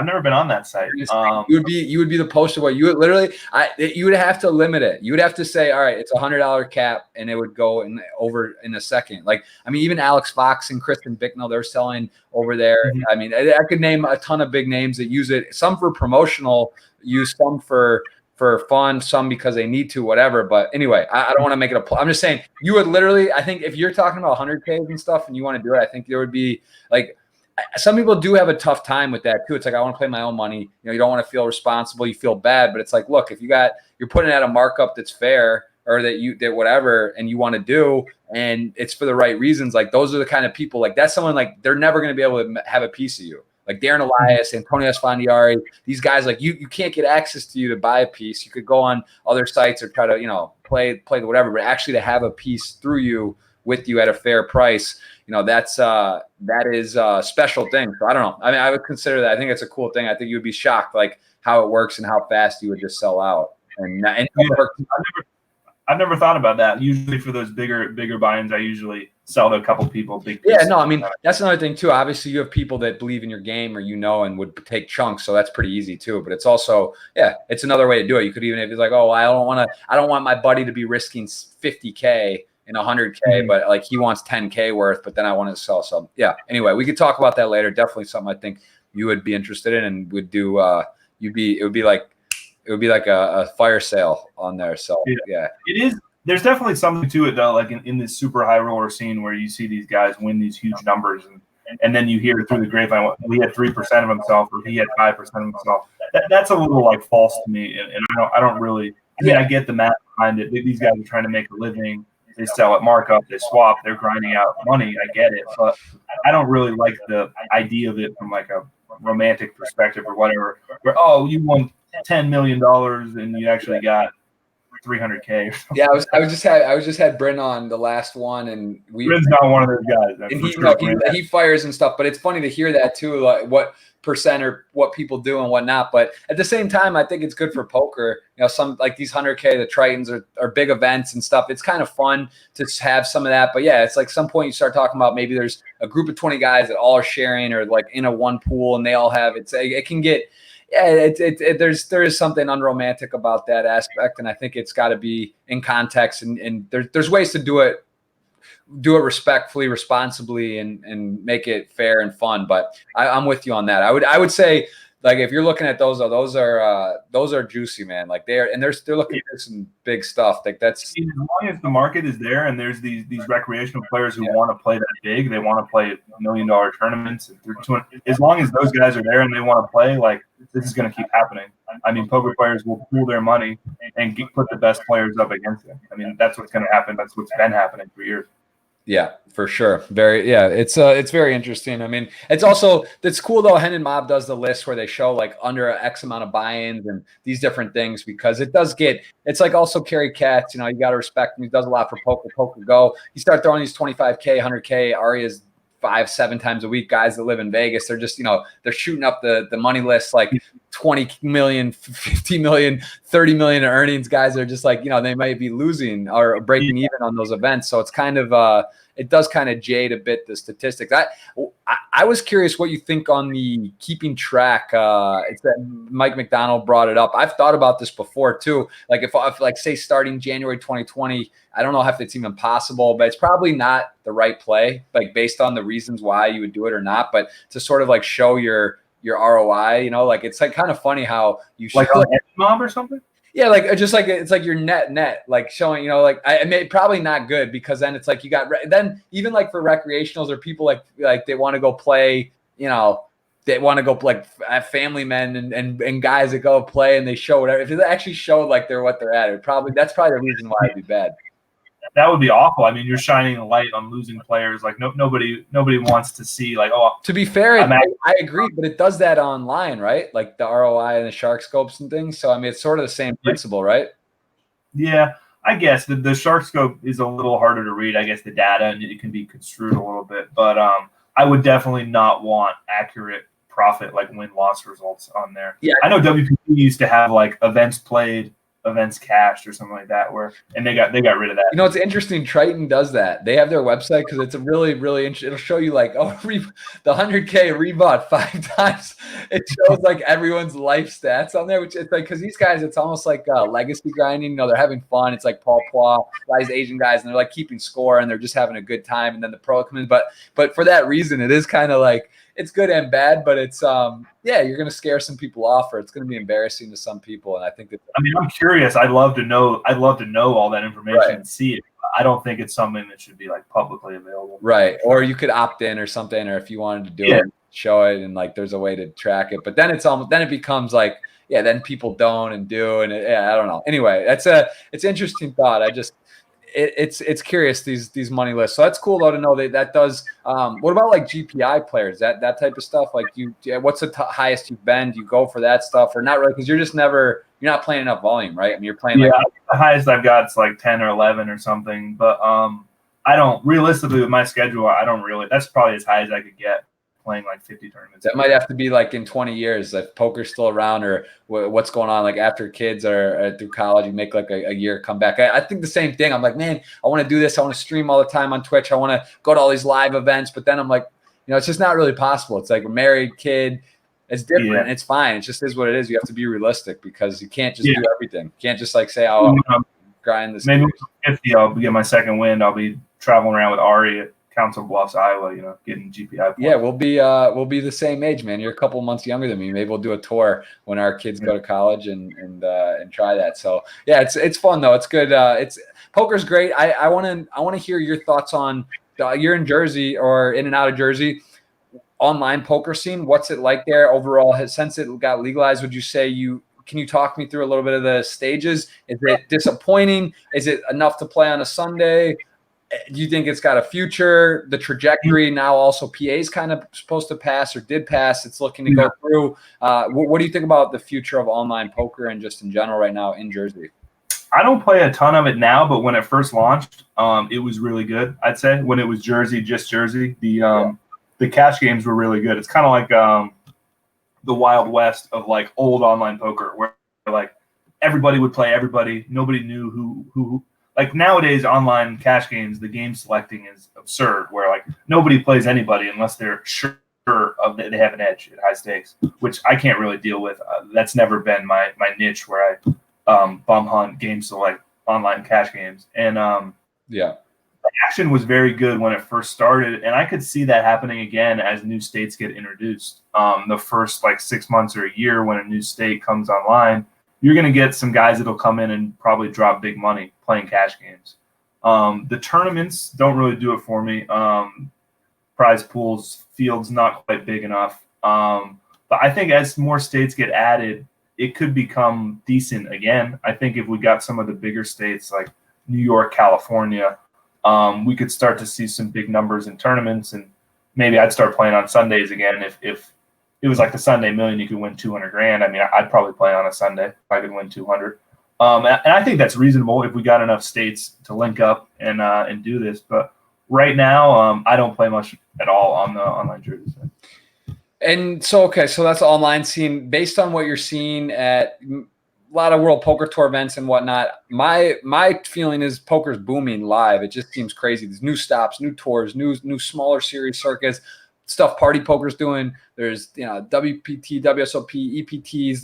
Speaker 2: never been on that site.
Speaker 1: You would be the poster boy. You would literally, you would have to limit it. You would have to say, all right, it's $100 cap, and it would go over in a second. Like, I mean, even Alex Fox and Kristen Bicknell, they're selling over there. I mean, I could name a ton of big names that use it. Some for promotional use, some for fun, some because they need to, whatever. But anyway, I don't want to make it I'm just saying, you would literally, I think if you're talking about 100Ks and stuff and you want to do it, I think there would be like, some people do have a tough time with that too. It's like, I want to play my own money. You don't want to feel responsible. You feel bad, but it's like, look, if you're putting out a markup that's fair, or that whatever, and you want to do, and it's for the right reasons. Like, those are the kind of people, like that's someone, like they're never going to be able to have a piece of you. Like Darren Elias, Antonio Esfandiari, these guys, like you can't get access to you to buy a piece. You could go on other sites or try to, play the whatever, but actually to have a piece through you, with you at a fair price, that is a special thing. So I don't know. I mean, I would consider that. I think it's a cool thing. I think you would be shocked, like how it works and how fast you would just sell out. And
Speaker 2: I've never thought about that. Usually for those bigger buy-ins, I usually sell to a couple people.
Speaker 1: Yeah, no, I mean, that's another thing too. Obviously, you have people that believe in your game, or and would take chunks, so that's pretty easy too. But it's also, it's another way to do it. You could even, if it's like, oh, I don't want my buddy to be risking 50K in 100K, but like he wants 10K worth, but then I want to sell some. Yeah. Anyway, we could talk about that later. Definitely something I think you would be interested in, and would do. It would be like a fire sale on there. So yeah, it
Speaker 2: is. There's definitely something to it though, like in this super high roller scene where you see these guys win these huge numbers, and then you hear through the grapevine, he had 3% of himself, or he had 5% of himself. That's a little like false to me, and I don't really. I mean, I get the math behind it. These guys are trying to make a living. They sell at markup, they swap, they're grinding out money. I get it, but I don't really like the idea of it from like a romantic perspective or whatever. Where, oh, you won $10 million and you actually got 300K.
Speaker 1: Yeah, I was just had Bryn on the last one, and
Speaker 2: Bryn's not one of those guys. That's
Speaker 1: and
Speaker 2: for
Speaker 1: he,
Speaker 2: sure.
Speaker 1: no, he fires and stuff, but it's funny to hear that too, like what percent or what people do and whatnot. But at the same time, I think it's good for poker. You know, some like these 100K, the Tritons are big events and stuff. It's kind of fun to have some of that. But yeah, it's like some point you start talking about maybe there's a group of 20 guys that all are sharing or like in a one pool and they all have it can get. Yeah, there is something unromantic about that aspect, and I think it's got to be in context, and there's ways to do it respectfully, responsibly, and make it fair and fun. But I'm with you on that. I would say, like, if you're looking at those are juicy, man. Like they're looking at some big stuff. Like that's
Speaker 2: as long as the market is there and there's these recreational players who want to play that big, they want to play $1 million tournaments. As long as those guys are there and they want to play, like this is going to keep happening. I mean, poker players will pool their money and put the best players up against them. I mean, that's what's going to happen. That's what's been happening for years.
Speaker 1: Yeah, for sure. It's very interesting. I mean, it's cool though. Hen and Mob does the list where they show like under X amount of buy-ins and these different things, because it's like also Kerry Katz, you know, you got to respect him. He does a lot for Poker Go. You start throwing these 25K, 100K Arias 5-7 times a week, guys that live in Vegas. They're just, you know, they're shooting up the money list like 20 million, 50 million, 30 million in earnings. Guys are just like, you know, they might be losing or breaking even on those events. So it's kind of it does kind of jade a bit the statistics. I was curious what you think on the keeping track. It's that Mike McDonald brought it up. I've thought about this before too. Like if like say starting January 2020, I don't know if it's even possible, but it's probably not the right play, like based on the reasons why you would do it or not. But to sort of like show your ROI, you know, like it's like kind of funny how you show
Speaker 2: like mom or something.
Speaker 1: Yeah, like just like it's like your net, like showing, you know, like I mean, probably not good, because then it's like you got then even like for recreationals or people like they want to go play, you know, they want to go like family men and guys that go play and they show whatever. If they actually showed like what they're at, that's probably the reason why it'd be bad.
Speaker 2: That would be awful. I mean, you're shining a light on losing players. Like nobody wants to see like, oh.
Speaker 1: To be fair, I agree, but it does that online, right? Like the ROI and the shark scopes and things. So I mean, it's sort of the same principle, right?
Speaker 2: Yeah, I guess the shark scope is a little harder to read. I guess the data and it can be construed a little bit, but I would definitely not want accurate profit like win-loss results on there. Yeah, I know WPT used to have like events played, events cashed or something like that, and they got rid of that.
Speaker 1: You know, it's interesting. Triton does that. They have their website because it's a really interesting. It'll show you like, oh, the 100K rebought 5 times. It shows like everyone's life stats on there, which it's like, because these guys, it's almost like legacy grinding. You know, they're having fun. It's like Paul Pois, guys, Asian guys, and they're like keeping score and they're just having a good time. And then the pro come in, but for that reason, it is kind of like it's good and bad. But it's you're gonna scare some people off, or it's gonna be embarrassing to some people. And I think that
Speaker 2: I'm curious. I'd love to know all that information and see it. I don't think it's something that should be like publicly available.
Speaker 1: Right. Or you could opt in or something, or if you wanted to do it, show it, and like there's a way to track it. But then it becomes like, then people don't and do, and I don't know. Anyway, it's an interesting thought. It's curious, these money lists. So that's cool though to know that does. What about like GPI players, that type of stuff? Like what's the highest you've been? Do you go for that stuff or not really? Because you're not playing enough volume, right? I mean, you're playing.
Speaker 2: Yeah, the highest I've got is like 10 or 11 or something. But I don't realistically with my schedule. I don't really. That's probably as high as I could get playing like 50 tournaments.
Speaker 1: That might have to be like in 20 years if poker's still around, or what's going on like after kids are through college, you make like a year comeback. I think the same thing. I'm like, man, I want to do this. I want to stream all the time on Twitch. I want to go to all these live events, but then I'm like, you know, it's just not really possible. It's like a married kid. It's different. Yeah. It's fine. It just is what it is. You have to be realistic because you can't just do everything. You can't just like say, oh, I'm grind this.
Speaker 2: Maybe 50, I'll get my second win. I'll be traveling around with Ari at Council Bluffs, Iowa, you know, getting GPI points.
Speaker 1: Yeah, we'll be the same age, man. You're a couple months younger than me. Maybe we'll do a tour when our kids go to college and try that. So yeah, it's fun though. It's good. Poker's great. I want to hear your thoughts on. You're in Jersey or in and out of Jersey. Online poker scene. What's it like there overall? Since it got legalized, would you say can you talk me through a little bit of the stages? Is it disappointing? Is it enough to play on a Sunday? Do you think it's got a future? The trajectory now also PA is kind of supposed to pass or did pass. It's looking to go through. What do you think about the future of online poker and just in general right now in Jersey?
Speaker 2: I don't play a ton of it now, but when it first launched, it was really good. I'd say when it was just Jersey, the cash games were really good. It's kind of like the Wild West of like old online poker, where like everybody would play everybody. Nobody knew who. Like nowadays, online cash games, the game selecting is absurd. Where like nobody plays anybody unless they're sure of they have an edge at high stakes, which I can't really deal with. That's never been my niche where I bum hunt games select online cash games. And
Speaker 1: yeah.
Speaker 2: the action was very good when it first started, and I could see that happening again as new states get introduced. The first like 6 months or a year when a new state comes online, you're going to get some guys that'll come in and probably drop big money playing cash games. The tournaments don't really do it for me. Prize pools, fields not quite big enough. But I think as more states get added, it could become decent again. I think if we got some of the bigger states like New York, California, we could start to see some big numbers in tournaments, and maybe I'd start playing on Sundays again. If it was like the Sunday Million, you could win 200 grand. I mean, I'd probably play on a Sunday if I could win 200. And I think that's reasonable if we got enough states to link up and do this. But right now, I don't play much at all on the online Jersey side.
Speaker 1: And so, okay, so that's the online scene. Based on what you're seeing at a lot of World Poker Tour events and whatnot, my feeling is poker's booming live. It just seems crazy. There's new stops, new tours, new smaller series circuits, stuff Party Poker's doing. There's WPT, WSOP, EPTs.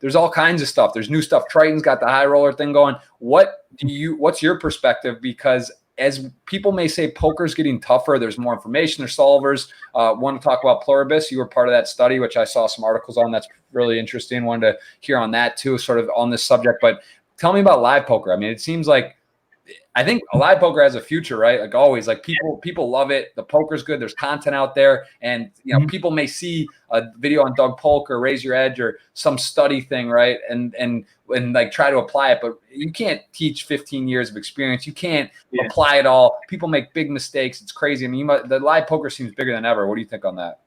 Speaker 1: There's all kinds of stuff. There's new stuff. Triton's got the high roller thing going. What's your perspective? Because as people may say, poker's getting tougher. There's more information. There's solvers. Want to talk about Pluribus? You were part of that study, which I saw some articles on. That's really interesting. Wanted to hear on that too, sort of on this subject. But tell me about live poker. I mean, it seems like I think live poker has a future, right? Like always, like people love it. The poker's good. There's content out there, and people may see a video on Doug Polk or Raise Your Edge or some study thing, right? And like try to apply it, but you can't teach 15 years of experience. You can't apply it all. People make big mistakes. It's crazy. I mean, the live poker seems bigger than ever. What do you think on that?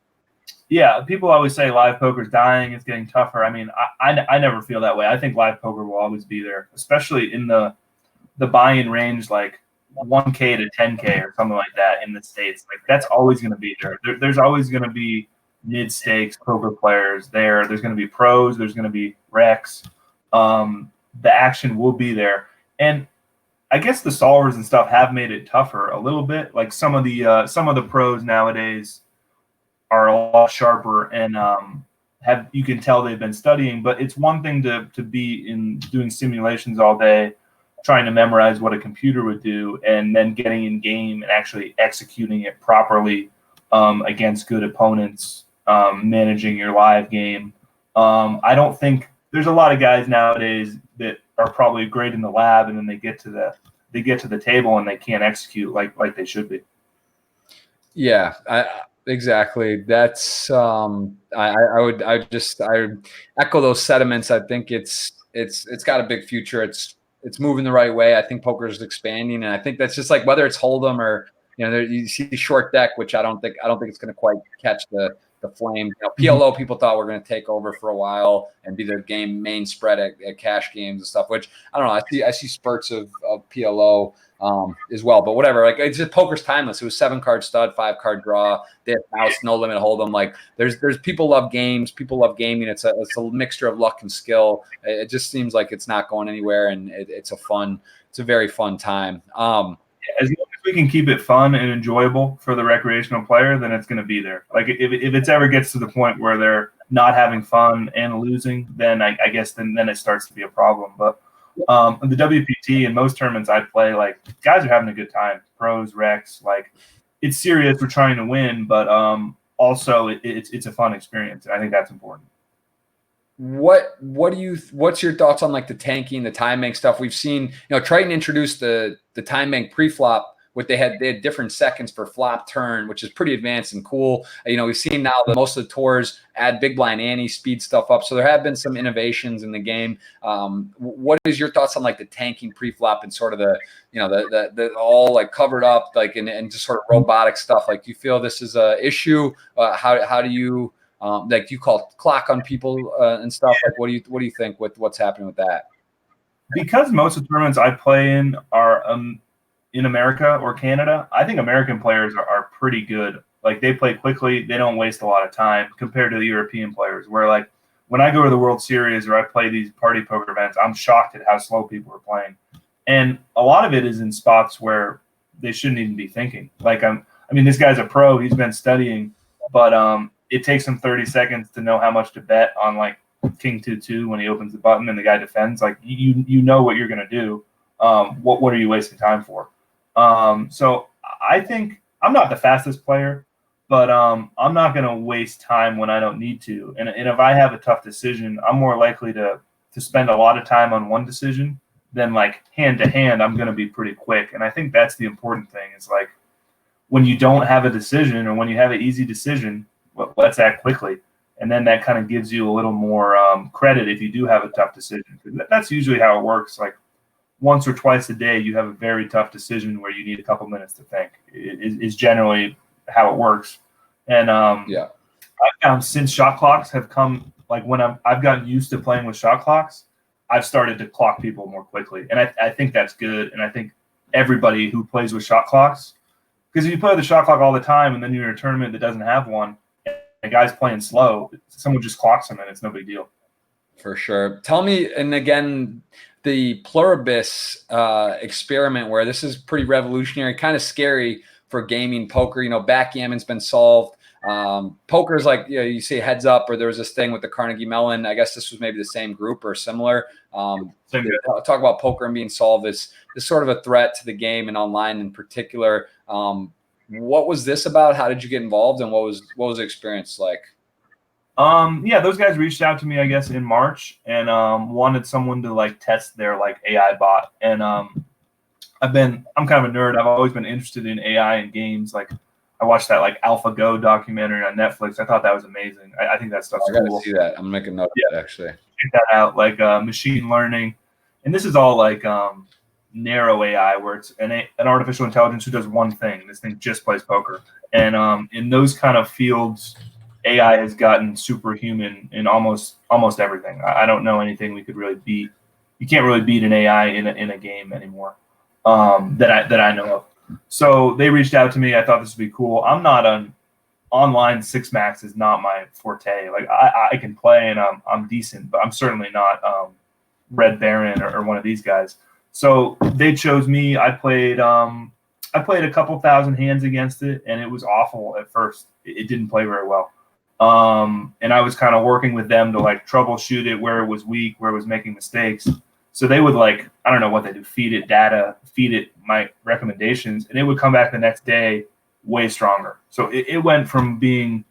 Speaker 2: Yeah, people always say live poker's dying. It's getting tougher. I mean, I never feel that way. I think live poker will always be there, especially in the buy-in range, like 1K to 10K or something like that in the States. Like that's always going to be there. There's always going to be mid-stakes poker players there. There's going to be pros. There's going to be recs. The action will be there. And I guess the solvers and stuff have made it tougher a little bit. Like some of the pros nowadays are a lot sharper and you can tell they've been studying. But it's one thing to be in doing simulations all day, trying to memorize what a computer would do, and then getting in game and actually executing it properly against good opponents, managing your live game. I don't think there's a lot of guys nowadays that are probably great in the lab, and then they get to the table and they can't execute like they should be.
Speaker 1: Yeah, exactly. That's I would echo those sentiments. I think it's got a big future. It's moving the right way. I think poker is expanding, and I think that's just like whether it's Hold'em or you see short deck, which I don't think it's going to quite catch the flame. PLO people thought were going to take over for a while and be their main spread at cash games and stuff. Which I don't know. I see spurts of PLO as well, but whatever. Like it's just poker's timeless. It was 7-card stud, 5-card draw. Now it's no limit Hold'em. Like there's people love games. People love gaming. It's a mixture of luck and skill. It just seems like it's not going anywhere, and it's a very fun time.
Speaker 2: As long as we can keep it fun and enjoyable for the recreational player, then it's going to be there. Like if it ever gets to the point where they're not having fun and losing, then I guess then it starts to be a problem. But the WPT and most tournaments I play, like guys are having a good time. Pros, recs, like it's serious. We're trying to win, but also it's a fun experience. And I think that's important.
Speaker 1: What's your thoughts on like the tanking, the time bank stuff? We've seen, Triton introduced the time bank pre-flop. They had different seconds for flop turn, which is pretty advanced and cool. We've seen now that most of the tours add big blind ante, speed stuff up. So there have been some innovations in the game. What is your thoughts on like the tanking pre-flop and sort of the all like covered up, like and just sort of robotic stuff? Like, do you feel this is a issue? How do you like you call clock on people and stuff? Like, what do you think with what's happening with that?
Speaker 2: because most of the tournaments I play in are in America or Canada, I think American players are pretty good. Like they play quickly, they don't waste a lot of time compared to the European players. Where like when I go to the World Series or I play these party poker events, I'm shocked at how slow people are playing, and a lot of it is in spots where they shouldn't even be thinking. Like I mean, this guy's a pro, he's been studying, but it takes him 30 seconds to know how much to bet on like King 2-2 when he opens the button and the guy defends. Like you know what you're gonna do. What are you wasting time for? So I think I'm not the fastest player, but I'm not going to waste time when I don't need to. And if I have a tough decision, I'm more likely to spend a lot of time on one decision than like hand to hand. I'm going to be pretty quick. And I think that's the important thing is like when you don't have a decision or when you have an easy decision, let's act quickly. And then that kind of gives you a little more credit if you do have a tough decision. That's usually how it works. Like once or twice a day, you have a very tough decision where you need a couple minutes to think. Is generally how it works. And I found since shot clocks have come, like when I've gotten used to playing with shot clocks, I've started to clock people more quickly. And I think that's good. And I think everybody who plays with shot clocks, because if you play with a shot clock all the time and then you're in a tournament that doesn't have one, and the guy's playing slow, someone just clocks him and it's no big deal.
Speaker 1: For sure. Tell me, and again, the pluribus experiment, where this is pretty revolutionary, kind of scary for gaming poker. You know, backgammon's been solved. Poker's like, you know, you say heads up, or there was this thing with the Carnegie Mellon. I guess this was maybe the same group or similar. Talk about poker and being solved is sort of a threat to the game and online in particular. What was this about? How did you get involved, and what was the experience like?
Speaker 2: Yeah, those guys reached out to me, I guess, in March and wanted someone to like test their like AI bot. And I'm kind of a nerd. I've always been interested in AI and games. Like I watched that like AlphaGo documentary on Netflix. I thought that was amazing. I think that stuff's cool.
Speaker 1: I gotta see that. I'm making note of that actually.
Speaker 2: Check that out. Like machine learning, and this is all like narrow AI, where it's an artificial intelligence who does one thing. This thing just plays poker. And in those kind of fields, AI has gotten superhuman in almost everything. I don't know anything we could really beat. You can't really beat an AI in a game anymore that I know of. So they reached out to me. I thought this would be cool. I'm not an online six max is not my forte. Like I can play and I'm decent, but I'm certainly not Red Baron or one of these guys. So they chose me. I played a couple thousand hands against it, and it was awful at first. It didn't play very well. And I was kind of working with them to like troubleshoot it where it was weak, where it was making mistakes. So they would like, I don't know what they do, feed it data, feed it my recommendations, and it would come back the next day way stronger. So it went from being,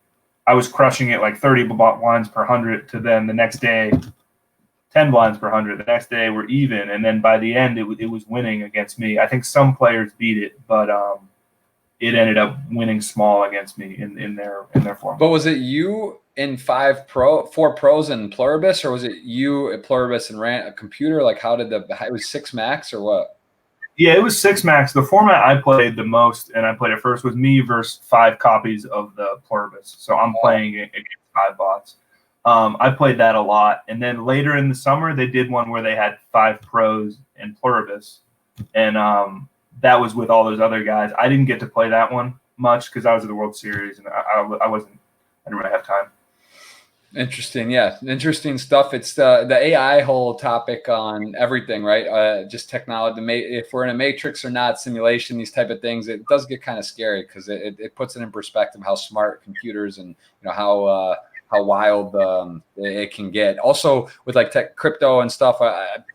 Speaker 2: I was crushing it like 30 blinds per 100 to then the next day, 10 blinds per 100. The next day we're even. And then by the end, it was winning against me. I think some players beat it, but it ended up winning small against me in their form.
Speaker 1: But was it you in 4 pros and pluribus, or was it you at pluribus and ran a computer? Like how did it was 6 max or what?
Speaker 2: Yeah, it was 6 max. The format I played the most, and I played it first, was me versus 5 copies of the pluribus. So I'm playing against 5 bots. I played that a lot. And then later in the summer, they did one where they had 5 pros and pluribus. And that was with all those other guys. I didn't get to play that one much because I was at the World Series and I didn't really have time.
Speaker 1: Interesting. Yeah. Interesting stuff. It's the AI whole topic on everything, right? Just technology, if we're in a matrix or not, simulation, these type of things, it does get kind of scary because it puts it in perspective how smart computers and, you know, how wild it can get. Also with like crypto and stuff,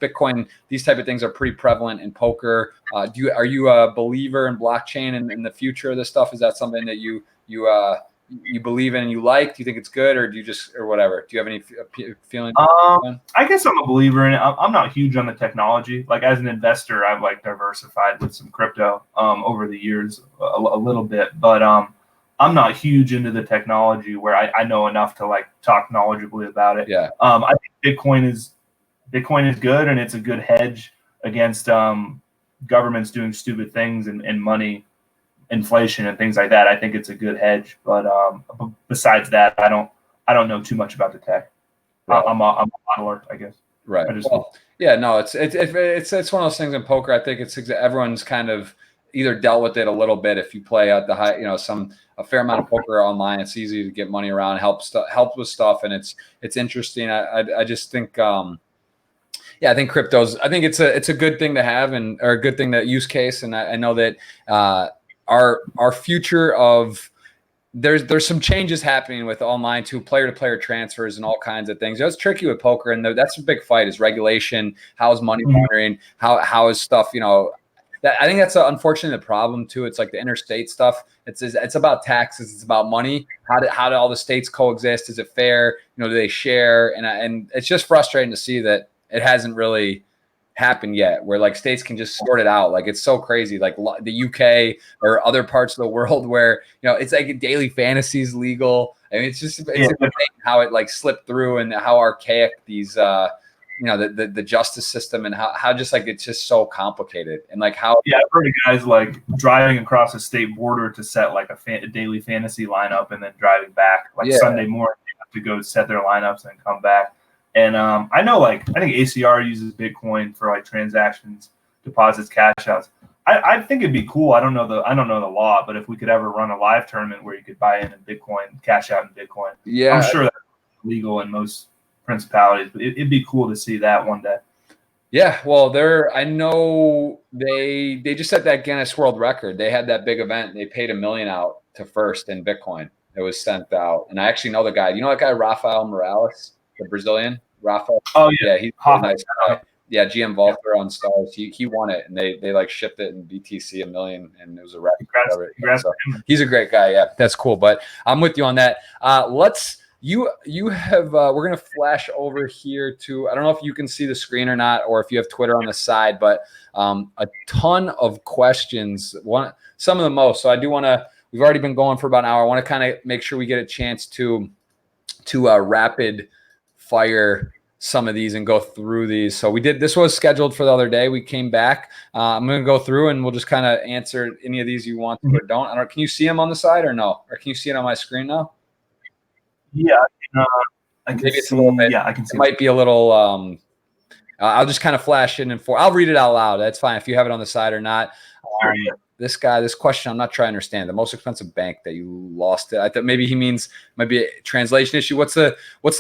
Speaker 1: Bitcoin, these type of things are pretty prevalent in poker. Are you a believer in blockchain and in the future of this stuff? Is that something that you believe in and you like? Do you think it's good, or do you just, or whatever? Do you have any feeling?
Speaker 2: I guess I'm a believer in it. I'm not huge on the technology. Like as an investor, I've like diversified with some crypto over the years a little bit, but I'm not huge into the technology where I know enough to like talk knowledgeably about it.
Speaker 1: Yeah.
Speaker 2: I think Bitcoin is good, and it's a good hedge against governments doing stupid things and money, inflation and things like that. I think it's a good hedge. But besides that, I don't know too much about the tech. Right. I'm a modeler, I guess.
Speaker 1: Right. Well, yeah, no, it's one of those things in poker. I think everyone's kind of either dealt with it a little bit. If you play at the high, a fair amount of poker online, it's easy to get money around, help with stuff, and it's interesting. I just think, I think I think it's a good thing to have or a good thing to use case. And I know that our future of there's some changes happening with online too, player to player transfers and all kinds of things. It's tricky with poker, and that's a big fight is regulation. How is money laundering? How is stuff, I think that's unfortunately the problem too. It's like the interstate stuff. It's about taxes. It's about money. How do all the states coexist? Is it fair? Do they share? And it's just frustrating to see that it hasn't really happened yet, where like states can just sort it out. Like it's so crazy, like the UK or other parts of the world where it's like daily fantasy is legal. I mean, it's amazing how it like slipped through and how archaic these the justice system and how just like it's just so complicated and like how
Speaker 2: I've heard of guys like driving across a state border to set like a daily fantasy lineup and then driving back Sunday morning they have to go set their lineups and come back. And I know, I think ACR uses Bitcoin for like transactions, deposits, cash outs. I think it'd be cool. I don't know the law, but if we could ever run a live tournament where you could buy in Bitcoin, cash out in Bitcoin, I'm sure that's legal in most principalities. But it'd be cool to see that one day.
Speaker 1: Yeah, well, I know they just set that Guinness World Record. They had that big event. They paid $1 million out to first in Bitcoin. It was sent out, and I actually know the guy. You know that guy, Rafael Morales, the Brazilian, Rafael.
Speaker 2: Oh yeah,
Speaker 1: he's a nice guy. Yeah, GM Volter on Stars. He won it, and they like shipped it in BTC $1 million, and it was a record.
Speaker 2: Congrats.
Speaker 1: So he's a great guy. Yeah, that's cool. But I'm with you on that. You have we're gonna flash over here to, I don't know if you can see the screen or not, or if you have Twitter on the side, but a ton of questions. Some of the most. So I do want to. We've already been going for about an hour. I want to kind of make sure we get a chance to rapid fire some of these and go through these. So this was scheduled for the other day. We came back. I'm going to go through and we'll just kind of answer any of these you want or don't. I don't. Can you see them on the side or no? Or can you see it on my screen now?
Speaker 2: Yeah, I can
Speaker 1: Maybe it's a little bit.
Speaker 2: Yeah, I can see.
Speaker 1: It might be a little. I'll just kind of flash it in I'll read it out loud. That's fine if you have it on the side or not.
Speaker 2: Sure, yeah.
Speaker 1: This question, I'm not trying to understand. The most expensive bank that you lost it. I thought maybe he means might be a translation issue. What's the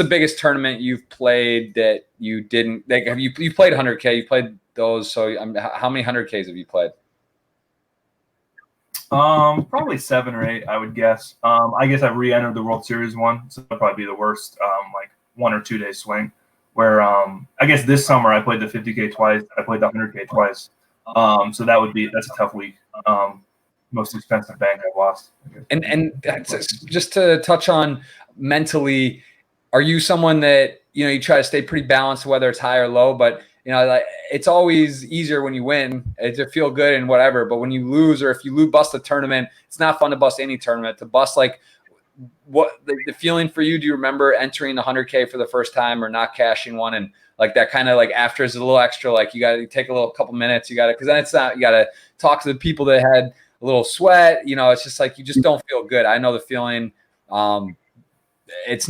Speaker 1: biggest tournament you've played that you didn't like? Have you played 100K? You played those. So how many 100Ks have you played?
Speaker 2: Probably 7 or 8, I would guess. I guess I've re-entered the World Series one, so that'll probably be the worst. Like 1 or 2 day swing. Where I guess this summer I played the 50K twice. I played the 100K twice. So that's a tough week. Most expensive bank I've lost.
Speaker 1: And just to touch on mentally, are you someone that you try to stay pretty balanced, whether it's high or low? But like it's always easier when you win to feel good and whatever. But when you lose, or if you bust a tournament, it's not fun to bust any tournament. To bust like what the feeling for you? Do you remember entering the 100K for the first time or not cashing one and like that kind of like after is a little extra, like you got to take a couple minutes. You got to, because then it's not, you got to talk to the people that had a little sweat. It's just like you just don't feel good. I know the feeling. It's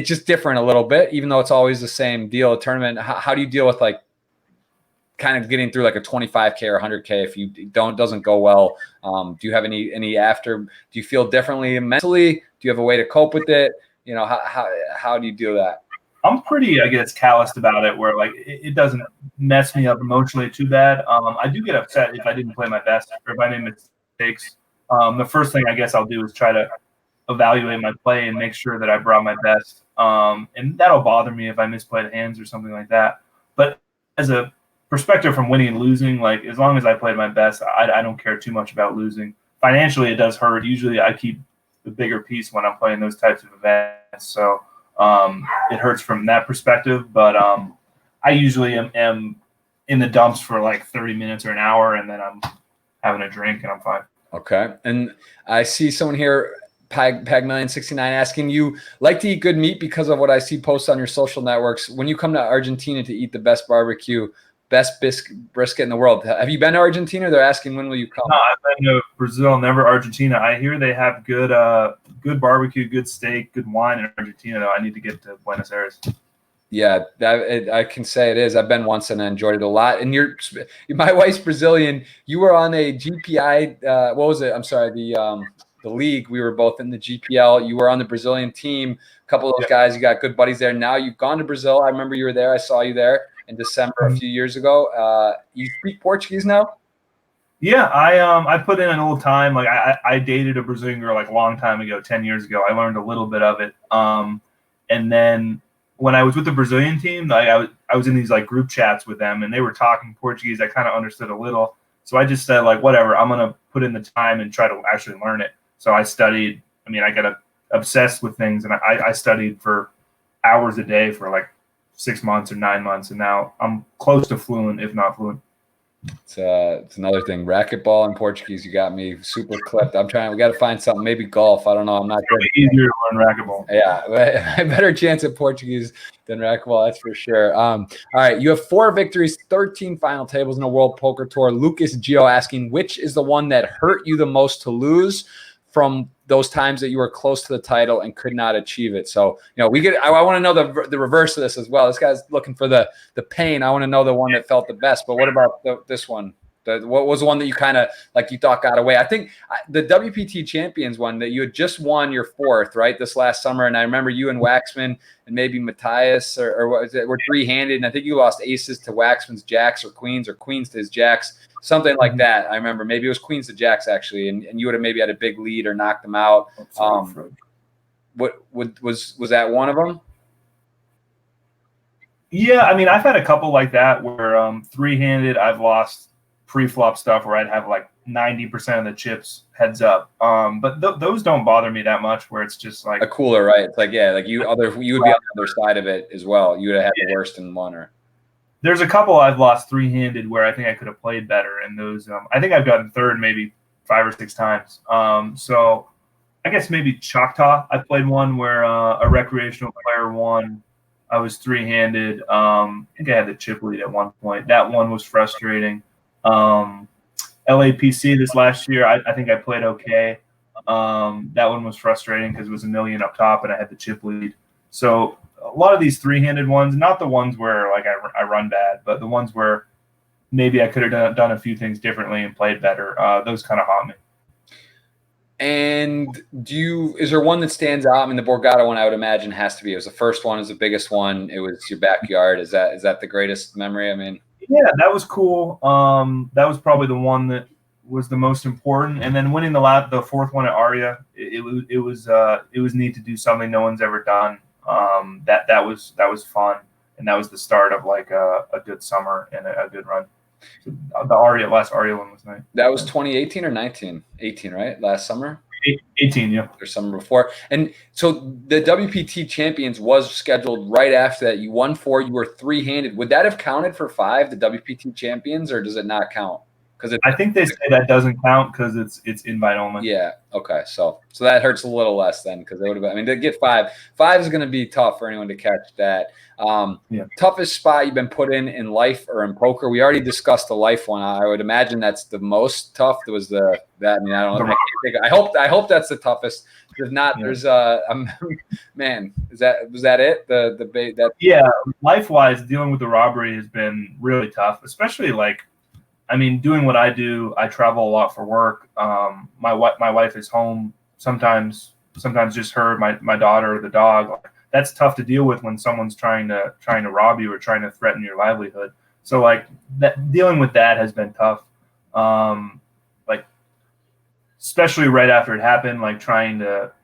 Speaker 1: just different a little bit, even though it's always the same deal. A tournament. How do you deal with like kind of getting through like a 25K or 100K if you doesn't go well? Do you have any after? Do you feel differently mentally? Do you have a way to cope with it? How do you do that?
Speaker 2: I'm pretty, I guess, calloused about it, where like it doesn't mess me up emotionally too bad. I do get upset if I didn't play my best or if I made mistakes. The first thing I guess I'll do is try to evaluate my play and make sure that I brought my best. And that'll bother me if I misplayed hands or something like that. But as a perspective from winning and losing, like as long as I played my best, I don't care too much about losing. Financially, it does hurt. Usually I keep the bigger piece when I'm playing those types of events. So it hurts from that perspective, but I usually am in the dumps for like 30 minutes or an hour, and then I'm having a drink and I'm fine.
Speaker 1: Okay. And I see someone here, Pagmillion69, asking, you like to eat good meat because of what I see posts on your social networks. When you come to Argentina to eat the best barbecue, best brisket in the world, have you been to Argentina? They're asking, when will you come?
Speaker 2: No, I've been to Brazil, never Argentina. I hear they have good barbecue, good steak, good wine in Argentina, though. I need to get to Buenos Aires.
Speaker 1: Yeah, I can say it is. I've been once and I enjoyed it a lot. And my wife's Brazilian. You were on a GPI. What was it? I'm sorry, the league. We were both in the GPL. You were on the Brazilian team. A couple of those guys. You got good buddies there. Now you've gone to Brazil. I remember you were there. I saw you there in December a few years ago. You speak Portuguese now?
Speaker 2: Yeah, I put in an old time. Like I dated a Brazilian girl like a long time ago, 10 years ago. I learned a little bit of it. And then when I was with the Brazilian team, I was in these like group chats with them, and they were talking Portuguese. I kind of understood a little, so I just said like, whatever, I'm gonna put in the time and try to actually learn it. So I studied. I mean, I got obsessed with things, and I studied for hours a day for like 6 months or 9 months, and now I'm close to fluent, if not fluent.
Speaker 1: It's another thing. Racquetball in Portuguese, you got me super clipped. We got to find something. Maybe golf. I don't know. I'm not good.
Speaker 2: It's easier to learn racquetball.
Speaker 1: Yeah, a better chance at Portuguese than racquetball, that's for sure. All right, you have 4 victories, 13 final tables in the World Poker Tour. Lucas Gio asking, which is the one that hurt you the most to lose from those times that you were close to the title and could not achieve it? So, I want to know the reverse of this as well. This guy's looking for the pain. I want to know the one that felt the best. But what about this one? What was the one that you kind of like you thought got away? I think the WPT Champions one that you had just won your 4th, right, this last summer. And I remember you and Waxman and maybe Matthias or what was it, were three-handed. And I think you lost aces to Waxman's jacks or queens to his jacks, something like that. I remember maybe it was queens to jacks actually. And you would have maybe had a big lead or knocked them out. What was that one of them?
Speaker 2: Yeah, I mean, I've had a couple like that where three-handed I've lost pre-flop stuff where I'd have like 90% of the chips heads up. But those don't bother me that much where it's just like
Speaker 1: a cooler, right? It's like, yeah, like you would be on the other side of it as well. You would have had the worst in one. Or
Speaker 2: there's a couple I've lost three-handed where I think I could have played better. And those, I think I've gotten third maybe 5 or 6 times. So I guess maybe Choctaw. I played one where a recreational player won. I was three-handed. I think I had the chip lead at one point. That one was frustrating. LAPC this last year, I think I played okay. That one was frustrating because it was $1 million up top and I had the chip lead. So a lot of these three-handed ones, not the ones where like I run bad, but the ones where maybe I could have done a few things differently and played better. Those kind of haunt me.
Speaker 1: And is there one that stands out? I mean, the Borgata one I would imagine has to be. It was the first one, it was the biggest one. It was your backyard. Is that the greatest memory? I mean,
Speaker 2: yeah, that was cool. That was probably the one that was the most important. And then winning the 4th one at Aria, it was neat to do something no one's ever done. That was fun, and that was the start of like a good summer and a good run. So the last Aria one was nice.
Speaker 1: That was 2018 or 19? 18, right? Last summer?
Speaker 2: 18, yeah.
Speaker 1: Or summer before. And so the WPT Champions was scheduled right after that. You won 4, you were three-handed. Would that have counted for 5, the WPT Champions, or does it not count?
Speaker 2: I think they say that doesn't count because it's invite only.
Speaker 1: Yeah. Okay. So that hurts a little less then because they would have. I mean, to get 5 is going to be tough for anyone to catch that. Toughest spot you've been put in life or in poker? We already discussed the life one. I would imagine that's the most tough. There was that. I mean, I don't know. I hope that's the toughest. If not, there's man. Was that it?
Speaker 2: Yeah. Life wise, dealing with the robbery has been really tough, especially like. I mean, doing what I do, I travel a lot for work. My wife is home sometimes just her, my daughter, the dog. That's tough to deal with when someone's trying to rob you or trying to threaten your livelihood. So like dealing with that has been tough. Like especially right after it happened, like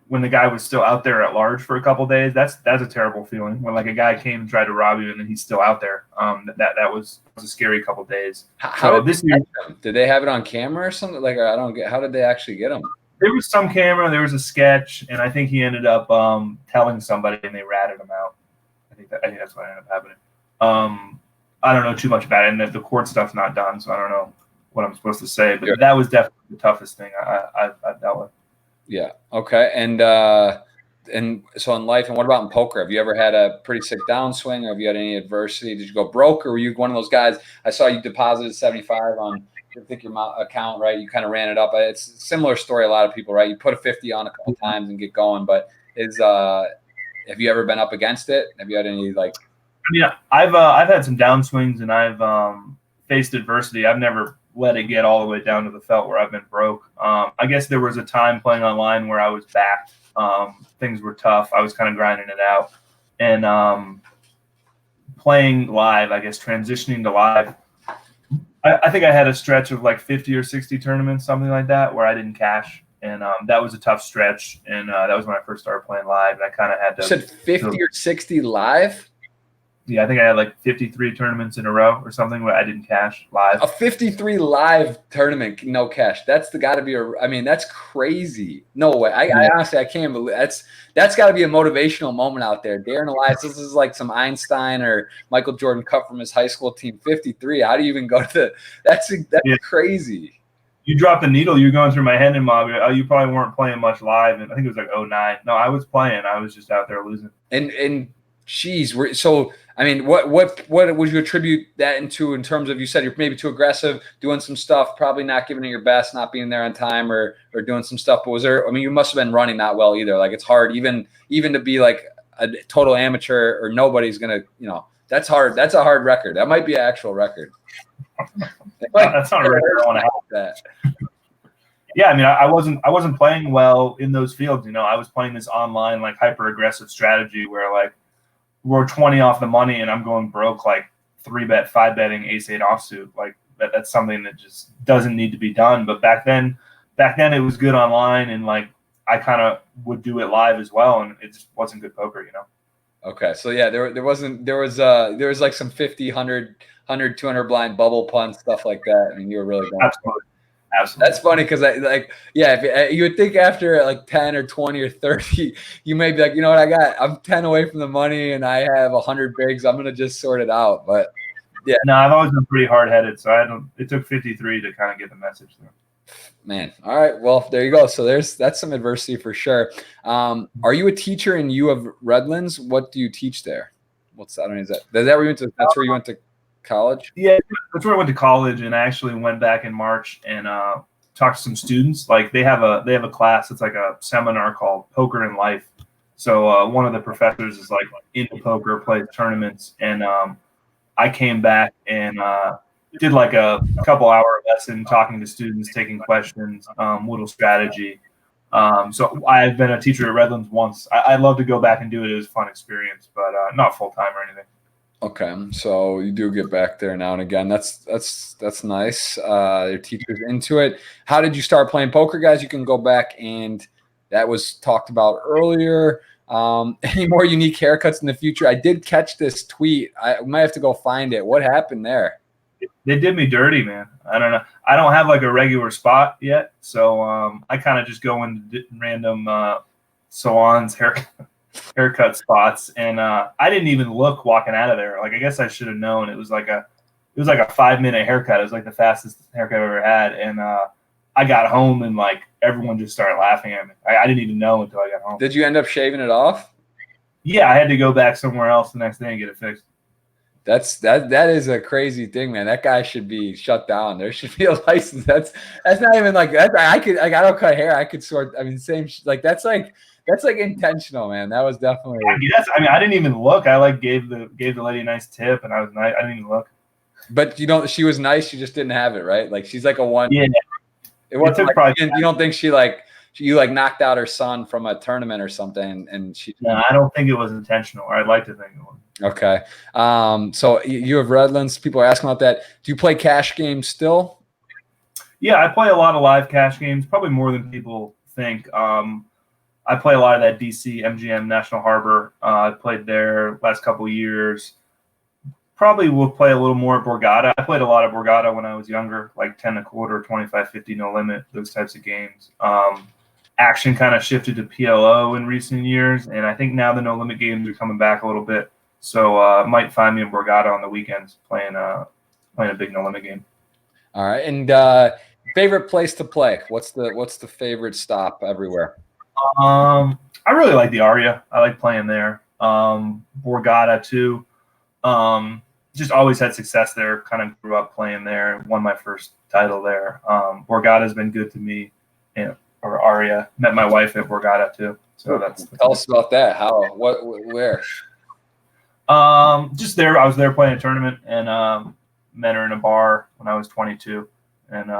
Speaker 2: when the guy was still out there at large for a couple of days, that's a terrible feeling. When like a guy came and tried to rob you and then he's still out there. That was a scary couple of days.
Speaker 1: Did they have it on camera or something? Like I don't get. How did they actually get him?
Speaker 2: There was some camera. There was a sketch, and I think he ended up telling somebody, and they ratted him out. I think that's what ended up happening. I don't know too much about it, and the court stuff's not done, so I don't know what I'm supposed to say. But that was definitely the toughest thing I've dealt with.
Speaker 1: Yeah. Okay. And so in life, and what about in poker? Have you ever had a pretty sick downswing, or have you had any adversity? Did you go broke, or were you one of those guys? I saw you deposited 75 on, I think, your account, right? You kind of ran it up. It's a similar story. A lot of people, right? You put a 50 on a couple times and get going. But have you ever been up against it? Have you had any like?
Speaker 2: mean, I've had some downswings and I've faced adversity. I've never let it get all the way down to the felt where I've been broke. I guess there was a time playing online where I was backed. Things were tough. I was kind of grinding it out, and playing live, I guess transitioning to live. I think I had a stretch of like 50 or 60 tournaments, something like that, where I didn't cash. And that was a tough stretch. And that was when I first started playing live. And I kind of had to.
Speaker 1: You said 50 or 60 live?
Speaker 2: Yeah, I think I had like 53 tournaments in a row or something where I didn't cash live.
Speaker 1: A 53 live tournament, no cash. That's got to be I mean, that's crazy. No way. I honestly, I can't believe that's got to be a motivational moment out there. Darren Elias, this is like some Einstein or Michael Jordan cut from his high school team. 53. How do you even go to that's crazy. You
Speaker 2: dropped the needle. You're going through my head and mob. Oh, you probably weren't playing much live. And I think it was like 09. No, I was playing. I was just out there losing.
Speaker 1: And geez, so I mean, what would you attribute that into in terms of, you said you're maybe too aggressive, doing some stuff, probably not giving it your best, not being there on time or doing some stuff. But was there, I mean, you must have been running not well either. Like it's hard even to be like a total amateur or nobody's going to, that's hard. That's a hard record. That might be an actual record.
Speaker 2: That's not a record I want to have. That. Yeah, I mean, I wasn't playing well in those fields. I was playing this online like hyper aggressive strategy where like we're 20 off the money and I'm going broke like 3-bet, 5-betting ace-8 offsuit. Like that's something that just doesn't need to be done. But back then it was good online, and like I kind of would do it live as well, and it just wasn't good poker.
Speaker 1: Okay, so yeah, there was like some 50, 100, 200 blind bubble punt stuff like that. I mean, you were really going.
Speaker 2: Absolutely.
Speaker 1: That's funny because if you would think after like 10 or 20 or 30, you may be like, you know what, I'm 10 away from the money and I have 100 bigs. I'm gonna just sort it out. But yeah,
Speaker 2: no, I've always been pretty hard headed, so it took 53 to kind of get the message there.
Speaker 1: Man, all right, well there you go. So that's some adversity for sure. Are you a teacher in U of Redlands? What do you teach there? Is that where you went to? That's where you went to college?
Speaker 2: Yeah, that's where I went to college, and I actually went back in March and talked to some students. Like they have a class. It's like a seminar called Poker in Life. So one of the professors is like into poker, plays tournaments, and I came back and did like a couple-hour lesson talking to students, taking questions, little strategy. So I've been a teacher at Redlands once. I'd love to go back and do it. It was a fun experience, but not full-time or anything.
Speaker 1: Okay, so you do get back there now and again. That's nice. Your teacher's into it. How did you start playing poker, guys? You can go back, and that was talked about earlier. Any more unique haircuts in the future? I did catch this tweet. I might have to go find it. What happened there?
Speaker 2: They did me dirty, man. I don't know. I don't have like a regular spot yet, so I kind of just go into random salons, haircut spots, and I didn't even look walking out of there. Like I guess I should have known. It was like a 5-minute haircut. It was like the fastest haircut I've ever had, and I got home and like everyone just started laughing at me. I didn't even know until I got home.
Speaker 1: Did you end up shaving it off?
Speaker 2: Yeah, I had to go back somewhere else the next day and get it fixed.
Speaker 1: That is a crazy thing, man. That guy should be shut down. There should be a license. That's not even like that. I don't cut hair. I could sort. I mean, same. Like that's like intentional, man. That was definitely.
Speaker 2: Yes, I mean, I didn't even look. I like gave the lady a nice tip, and I was nice. I didn't even look.
Speaker 1: But she was nice. She just didn't have it right. Like she's like a one.
Speaker 2: Yeah.
Speaker 1: It wasn't like, you don't think you knocked out her son from a tournament or something, and she.
Speaker 2: No, I don't think it was intentional. Or I'd like to think it was.
Speaker 1: Okay. So you have Redlands. People are asking about that. Do you play cash games still?
Speaker 2: Yeah, I play a lot of live cash games, probably more than people think. I play a lot of that DC MGM National Harbor. I played there last couple of years. Probably will play a little more at Borgata. I played a lot of Borgata when I was younger, like 10 a quarter, 25-50, no limit, those types of games. Action kind of shifted to PLO in recent years, and I think now the no limit games are coming back a little bit. So might find me in Borgata on the weekends playing a big no limit game.
Speaker 1: All right, and favorite place to play? What's the favorite stop everywhere?
Speaker 2: I really like the Aria. I like playing there. Borgata too. Just always had success there. Kind of grew up playing there. Won my first title there. Borgata's been good to me. Or Aria. Met my wife at Borgata too. So that's
Speaker 1: tell us about that. How? What? Where?
Speaker 2: Just there. I was there playing a tournament, and met her in a bar when I was 22, and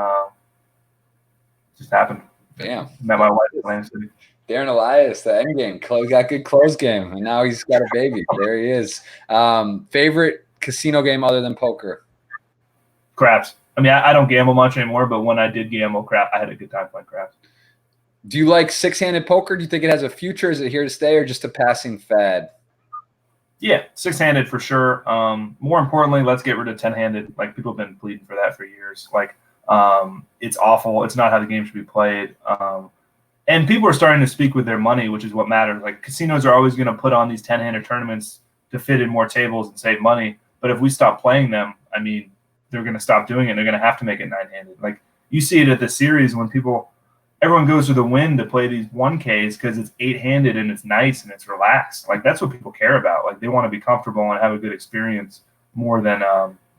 Speaker 2: just happened.
Speaker 1: Damn.
Speaker 2: Met my wife in Atlantic City.
Speaker 1: Darren Elias, the end game, got good close game, and now he's got a baby. There he is. Favorite casino game other than poker?
Speaker 2: Craps. I mean, I don't gamble much anymore, but when I did gamble crap, I had a good time playing craps.
Speaker 1: Do you like six-handed poker? Do you think it has a future? Is it here to stay, or just a passing fad?
Speaker 2: Yeah, six-handed for sure. More importantly, let's get rid of 10-handed. Like, people have been pleading for that for years. Like, it's awful. It's not how the game should be played. And people are starting to speak with their money, which is what matters. Like, casinos are always going to put on these 10-handed tournaments to fit in more tables and save money. But if we stop playing them, I mean, they're going to stop doing it. And they're going to have to make it 9-handed. Like, you see it at the series when everyone goes to the Wynn to play these 1Ks because it's 8-handed and it's nice and it's relaxed. Like, that's what people care about. Like, they want to be comfortable and have a good experience more than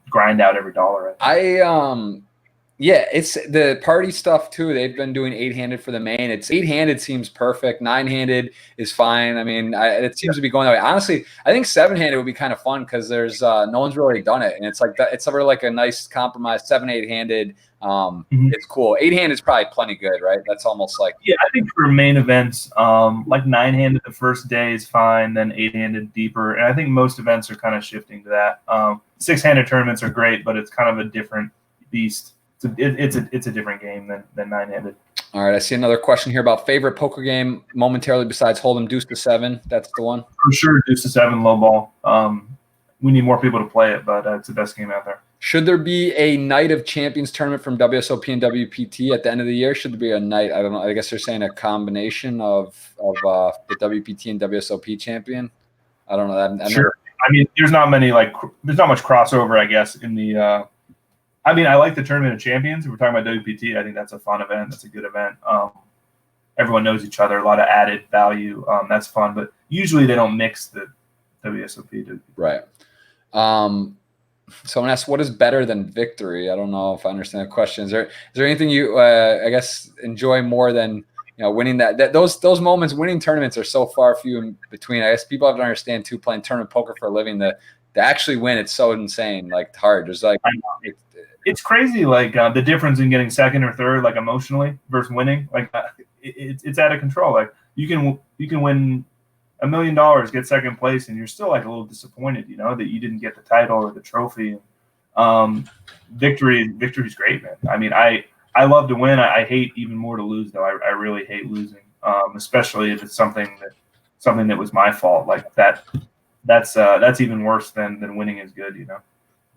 Speaker 2: grind out every dollar.
Speaker 1: Yeah, it's the party stuff too. They've been doing 8-handed for the main. It's 8-handed seems perfect. 9-handed is fine. I mean, it seems to be going that way. Honestly, I think 7-handed would be kind of fun because there's no one's really done it, and it's like it's sort of like a nice compromise. 7-8-handed, it's cool. 8-handed is probably plenty good, right? That's almost like
Speaker 2: I think for main events, like 9-handed the first day is fine, then 8-handed deeper, and I think most events are kind of shifting to that. 6-handed tournaments are great, but it's kind of a different beast. It's a different game than 9-handed.
Speaker 1: All right, I see another question here about favorite poker game momentarily besides Hold'em Deuce to 7. That's the one?
Speaker 2: For sure, Deuce to 7, low ball. We need more people to play it, but it's the best game out there.
Speaker 1: Should there be a Night of Champions tournament from WSOP and WPT at the end of the year? Should there be a night? I don't know. I guess they're saying a combination of the WPT and WSOP champion. I don't know.
Speaker 2: Sure. I mean, there's not much crossover, I guess, in the I mean, I like the Tournament of Champions. If we're talking about WPT, I think that's a fun event. That's a good event. Everyone knows each other, a lot of added value. That's fun. But usually they don't mix the WSOP.
Speaker 1: Right. Someone asked, what is better than victory? I don't know if I understand the question. Is there anything you, I guess, enjoy more than winning those moments? Winning tournaments are so far few in between. I guess people have to understand, too, playing tournament poker for a living, to actually win, it's so insane, like hard. There's like
Speaker 2: it's crazy, like the difference in getting second or third, like emotionally, versus winning. Like it's out of control. Like you can win $1 million, get second place, and you're still like a little disappointed, that you didn't get the title or the trophy. Victory's great, man. I mean, I love to win. I hate even more to lose, though. I really hate losing, especially if it's something that was my fault. Like that's even worse than winning is good,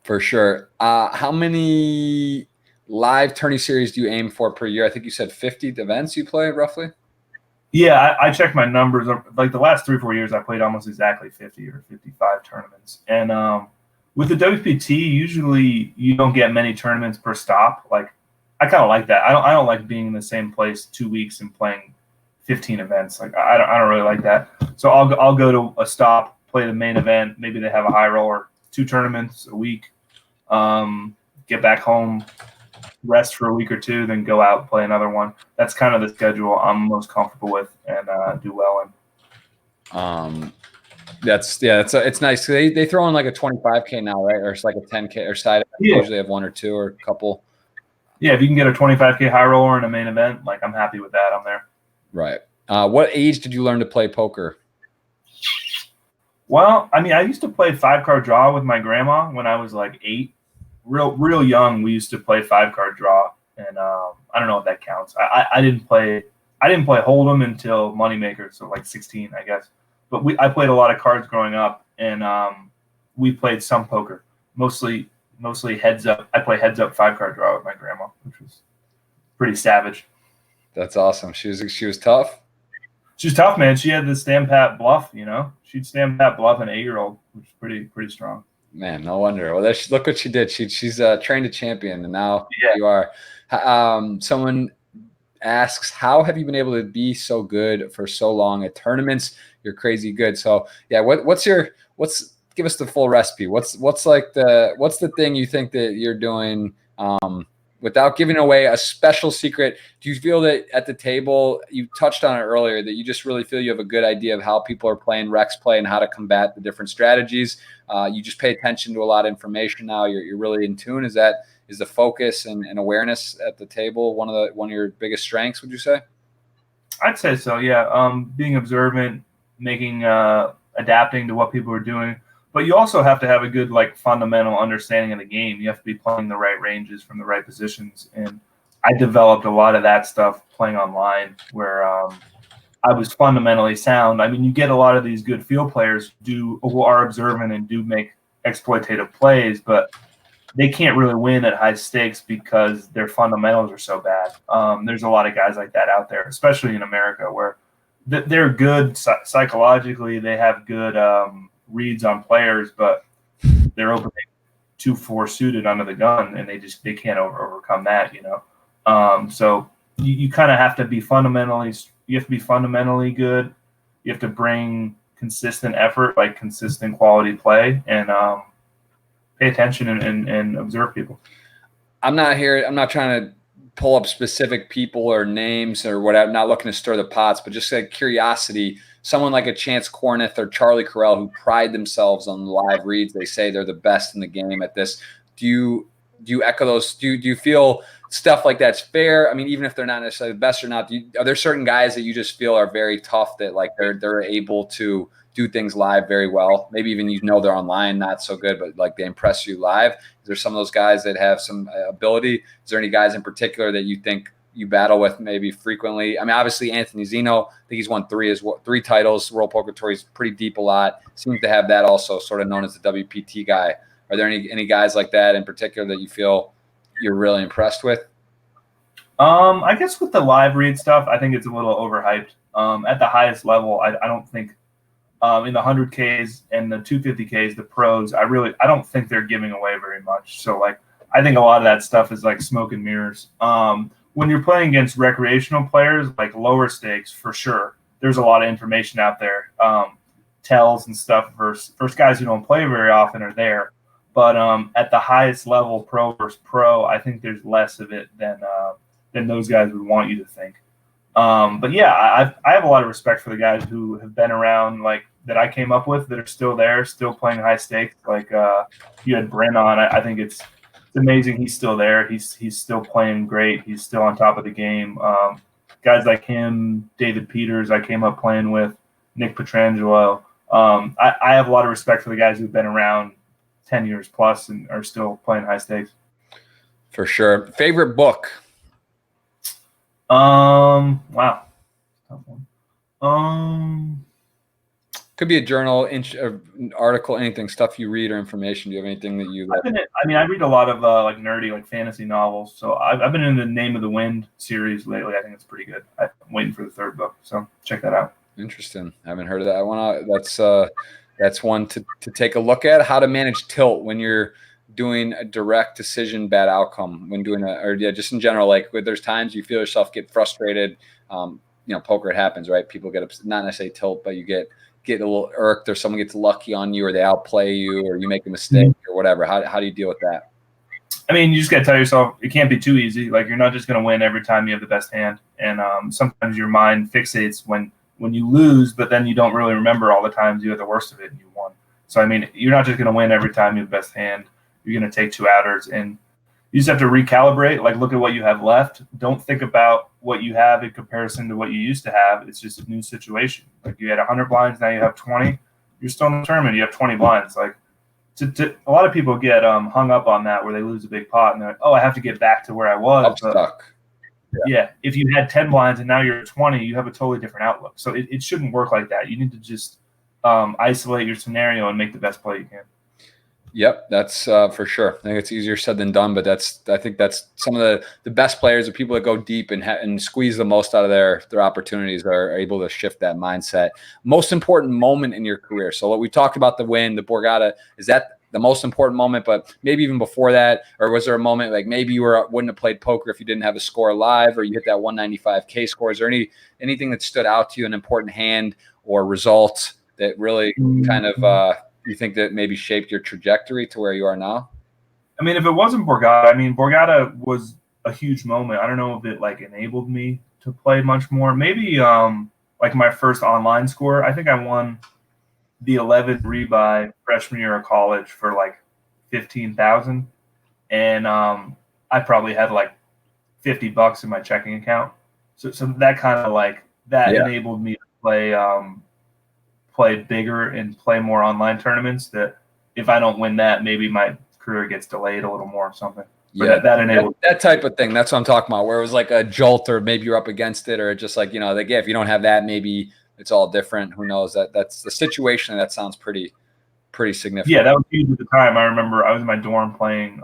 Speaker 1: For sure. How many live tourney series do you aim for per year? I think you said 50 events you play roughly.
Speaker 2: Yeah, I checked my numbers. Like the last 3 or 4 years, I played almost exactly 50 or 55 tournaments. And with the WPT, usually you don't get many tournaments per stop. Like I kind of like that. I don't like being in the same place 2 weeks and playing 15 events. Like I don't really like that. So I'll go to a stop, play the main event. Maybe they have a high roller, 2 tournaments a week. Get back home, rest for a week or 2, then go out and play another one. That's kind of the schedule I'm most comfortable with and do well in.
Speaker 1: It's nice. They throw in like a 25K now, right? Or it's like a 10K or side.
Speaker 2: Yeah.
Speaker 1: Usually have 1 or 2 or a couple.
Speaker 2: Yeah, if you can get a 25K high roller in a main event, like I'm happy with that. I'm there.
Speaker 1: Right. What age did you learn to play poker?
Speaker 2: Well, I mean, I used to play 5-card draw with my grandma when I was like 8. Real young, we used to play 5-card draw, and I don't know if that counts. I didn't play Hold'em until Moneymaker, so like 16, I guess. But I played a lot of cards growing up, and we played some poker, mostly heads up. I play heads up 5-card draw with my grandma, which was pretty savage.
Speaker 1: That's awesome. She was tough.
Speaker 2: She was tough, man. She had the stand pat bluff, She'd stand pat bluff an 8-year-old, which is pretty strong.
Speaker 1: Man, no wonder. Well, look what she did. She's trained a champion, and now you are. Someone asks, how have you been able to be so good for so long at tournaments? You're crazy good. So yeah, give us the full recipe. What's the thing you think that you're doing without giving away a special secret, do you feel that at the table, you touched on it earlier, that you just really feel you have a good idea of how people are playing Rex play and how to combat the different strategies? You just pay attention to a lot of information now. You're really in tune. Is the focus and awareness at the table one of your biggest strengths, would you say?
Speaker 2: I'd say so, yeah. Being observant, making adapting to what people are doing. But you also have to have a good fundamental understanding of the game. You have to be playing the right ranges from the right positions. And I developed a lot of that stuff playing online, where I was fundamentally sound. I mean, you get a lot of these good field players who are observant and do make exploitative plays, but they can't really win at high stakes because their fundamentals are so bad. There's a lot of guys like that out there, especially in America, where they're good psychologically. They have good reads on players, but they're opening 2-4 suited under the gun, and they can't overcome that, So you kind of have to be fundamentally good. You have to bring consistent effort, like consistent quality play, and pay attention and observe people.
Speaker 1: I'm not trying to pull up specific people or names or whatever. I'm not looking to stir the pots, but just like curiosity. Someone like a Chance Corneth or Charlie Carell, who pride themselves on live reads. They say they're the best in the game at this. Do you echo those? Do you feel stuff like that's fair? I mean, even if they're not necessarily the best or not, are there certain guys that you just feel are very tough, that they're able to do things live very well? Maybe even they're online not so good, but they impress you live. Is there some of those guys that have some ability? Is there any guys in particular that you think you battle with maybe frequently? I mean, obviously Anthony Zeno, I think he's won 3 titles. World Poker Tour, he's pretty deep a lot. Seems to have that also, sort of known as the WPT guy. Are there any guys like that in particular that you feel you're really impressed with?
Speaker 2: I guess with the live read stuff, I think it's a little overhyped. At the highest level, I don't think in the 100Ks and the 250Ks, the pros, I don't think they're giving away very much. So I think a lot of that stuff is smoke and mirrors. When you're playing against recreational players, lower stakes, for sure, there's a lot of information out there. Tells and stuff versus guys who don't play very often are there. But at the highest level, pro versus pro, I think there's less of it than those guys would want you to think. But yeah, I have a lot of respect for the guys who have been around, that I came up with, that are still there, still playing high stakes. You had Brent on. I think it's amazing he's still there. He's still playing great. He's still on top of the game. Guys like him, David Peters, I came up playing with, Nick Petrangelo. I have a lot of respect for the guys who've been around 10 years plus and are still playing high stakes.
Speaker 1: For sure. Favorite book?
Speaker 2: Wow.
Speaker 1: Could be a journal, article, anything, stuff you read or information. Do you have anything that you?
Speaker 2: I read a lot of nerdy, fantasy novels. So I've been in the Name of the Wind series lately. I think it's pretty good. I'm waiting for the 3rd book, so check that out.
Speaker 1: Interesting. I haven't heard of that. That's one to take a look at. How to manage tilt when you're doing a direct decision, bad outcome when doing just in general, there's times you feel yourself get frustrated. Poker, it happens, right? People get upset, not necessarily tilt, but you get a little irked, or someone gets lucky on you, or they outplay you, or you make a mistake or whatever. How do you deal with that?
Speaker 2: I mean, you just got to tell yourself it can't be too easy. You're not just going to win every time you have the best hand. And sometimes your mind fixates when you lose, but then you don't really remember all the times you had the worst of it and you won. So, I mean, you're not just going to win every time you have the best hand. You're going to take 2 outers, and you just have to recalibrate, look at what you have left. Don't think about what you have in comparison to what you used to have. It's just a new situation. You had 100 blinds, now you have 20. You're still in the tournament, you have 20 blinds. A lot of people get hung up on that, where they lose a big pot and they're like, oh, I have to get back to where I was.
Speaker 1: I'm stuck.
Speaker 2: Yeah, if you had 10 blinds and now you're at 20, you have a totally different outlook. So it shouldn't work like that. You need to just isolate your scenario and make the best play you can.
Speaker 1: Yep, that's for sure. I think it's easier said than done, but I think that's some of the best players, the people that go deep and squeeze the most out of their opportunities, are able to shift that mindset. Most important moment in your career. So we talked about the win, the Borgata. Is that the most important moment? But maybe even before that, or was there a moment maybe you wouldn't have played poker if you didn't have a score live, or you hit that 195K score? Is there anything that stood out to you, an important hand or result that really kind of you think that maybe shaped your trajectory to where you are now?
Speaker 2: I mean, if it wasn't Borgata, Borgata was a huge moment. I don't know if it like enabled me to play much more. Maybe like my first online score. I think I won the 11th rebuy freshman year of college for like 15,000, and I probably had like $50 in my checking account. So that kind of like that enabled me to play bigger and play more online tournaments. That if I don't win that, maybe my career gets delayed a little more or something.
Speaker 1: Yeah,
Speaker 2: that enabled
Speaker 1: that type of thing. That's what I'm talking about. Where it was like a jolt, or maybe you're up against it, or just like, you know, like, yeah, if you don't have that, maybe it's all different. Who knows? That's the situation. That sounds pretty significant.
Speaker 2: Yeah, that was huge at the time. I remember I was in my dorm playing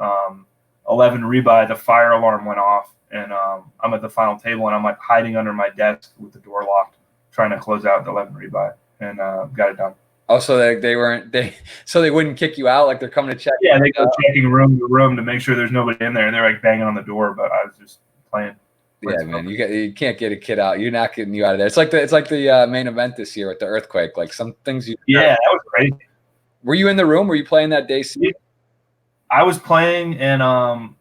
Speaker 2: 11 rebuy. The fire alarm went off, and I'm at the final table, and I'm like hiding under my desk with the door locked, trying to close out the 11 rebuy, and got it done.
Speaker 1: Oh, so they wouldn't kick you out, like they're coming to check.
Speaker 2: Yeah, they go checking room to room to make sure there's nobody in there. They're like banging on the door, but I was just playing.
Speaker 1: Yeah, man, you can't get a kid out. You're not getting you out of there. It's like the main event this year with the earthquake. Like some things you.
Speaker 2: Yeah, that was crazy.
Speaker 1: Were you in the room? Were you playing that day?
Speaker 2: Yeah. I was playing, and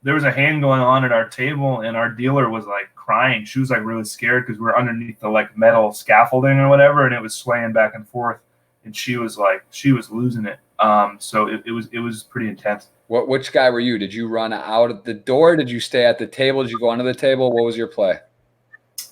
Speaker 2: there was a hand going on at our table, and our dealer was like crying. She was like really scared because we're underneath the like metal scaffolding or whatever, and it was swaying back and forth. And she was losing it. So it was pretty intense.
Speaker 1: Which guy were you? Did you run out at the door? Did you stay at the table? Did you go under the table? What was your play?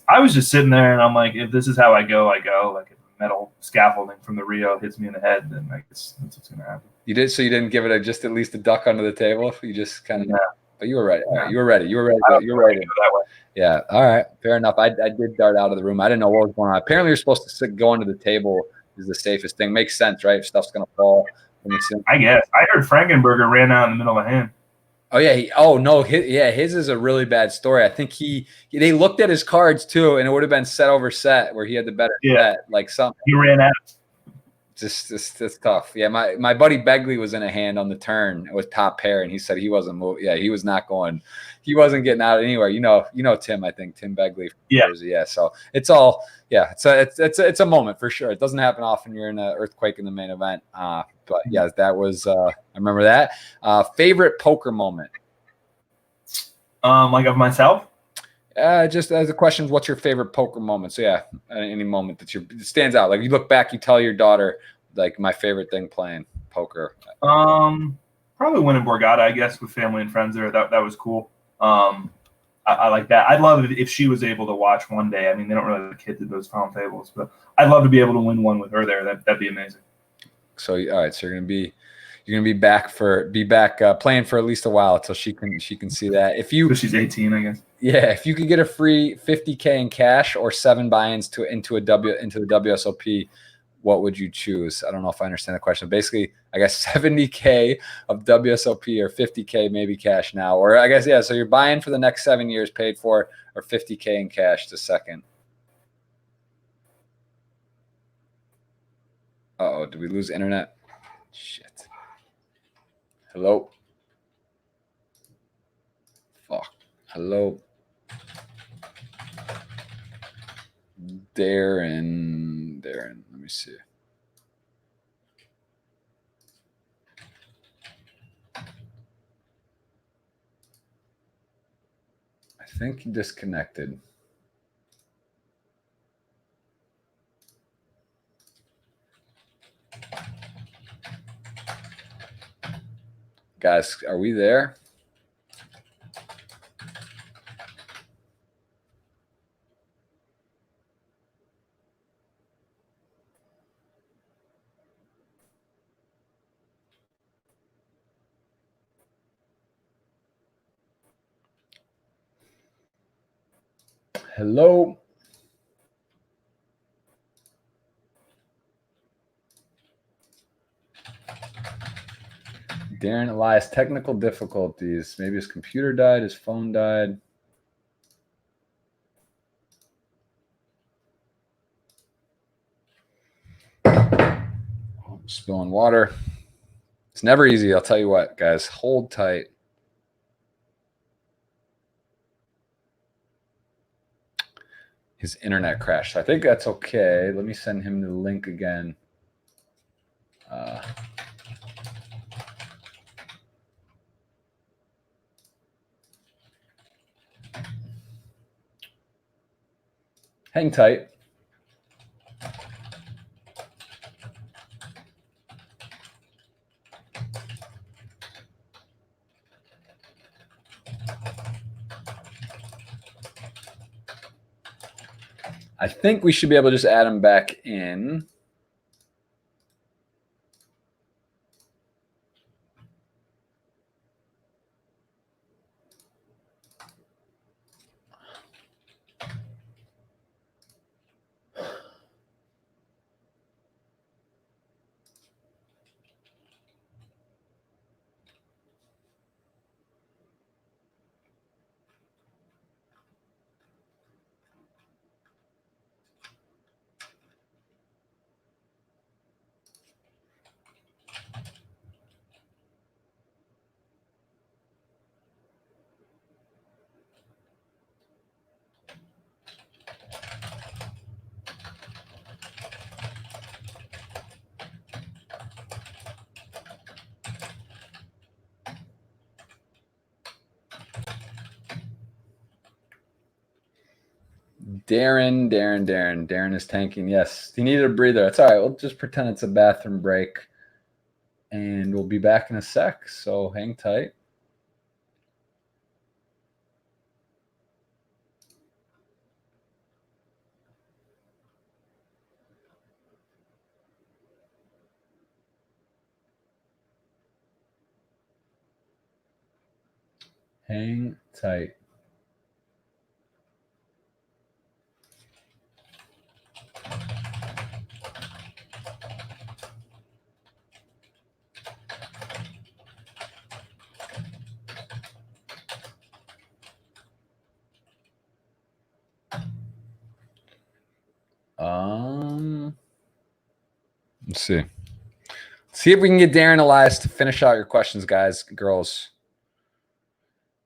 Speaker 2: I was just sitting there, and I'm like, if this is how I go, I go. Like if the metal scaffolding from the Rio hits me in the head, then I guess that's what's gonna happen.
Speaker 1: You did, so you didn't give it just at least a duck under the table. You just kind of.
Speaker 2: Yeah.
Speaker 1: But you were ready.
Speaker 2: Yeah.
Speaker 1: You were ready. You were ready. You were ready.
Speaker 2: That way.
Speaker 1: Yeah. All right. Fair enough. I did dart out of the room. I didn't know what was going on. Apparently, you're supposed to go under the table. Is the safest thing. Makes sense, right? If stuff's gonna fall.
Speaker 2: I guess. I heard Frankenberger ran out in the middle of the hand.
Speaker 1: Oh yeah. His is a really bad story. I think they looked at his cards too, and it would have been set over set where he had the better set. Like something.
Speaker 2: He ran out.
Speaker 1: Just tough. Yeah, my buddy Begley was in a hand on the turn with top pair, and he said he wasn't moving. Yeah, he was not going. He wasn't getting out anywhere. You know Tim. I think Tim Begley.
Speaker 2: Yeah.
Speaker 1: Yeah. So it's all. Yeah. It's a moment for sure. It doesn't happen often. You're in an earthquake in the main event. But yeah, that was. I remember that. Favorite poker moment.
Speaker 2: Like of myself.
Speaker 1: Just as a question, what's your favorite poker moment? So yeah, any moment that stands out. Like you look back, you tell your daughter, like my favorite thing playing poker.
Speaker 2: Probably winning Borgata, I guess, with family and friends there. That was cool. I like that. I'd love it if she was able to watch one day. I mean, they don't really have kids at those final tables, but I'd love to be able to win one with her there. That'd be amazing.
Speaker 1: So all right, so you're gonna be back playing for at least a while until she can see that. If
Speaker 2: she's 18, I guess.
Speaker 1: Yeah, if you could get a free $50K in cash or 7 buy-ins into the WSOP, what would you choose? I don't know if I understand the question. Basically, I guess 70K of WSOP or 50K maybe cash now, or I guess yeah. So you're buying for the next 7 years paid for, or 50K in cash the second. Uh-oh, did we lose internet? Shit. Hello. Fuck. Hello. Darren, let me see. I think he disconnected. Guys, are we there? Hello. Darren Elias, technical difficulties. Maybe his computer died, his phone died. Oh, spilling water. It's never easy. I'll tell you what, guys. Hold tight. His internet crashed. I think that's okay. Let me send him the link again. Hang tight. I think we should be able to just add him back in. Darren is tanking. Yes, he needed a breather. That's all right. We'll just pretend it's a bathroom break. And we'll be back in a sec. So hang tight. Hang tight. Let's see. See if we can get Darren Elias to finish out your questions, guys, girls.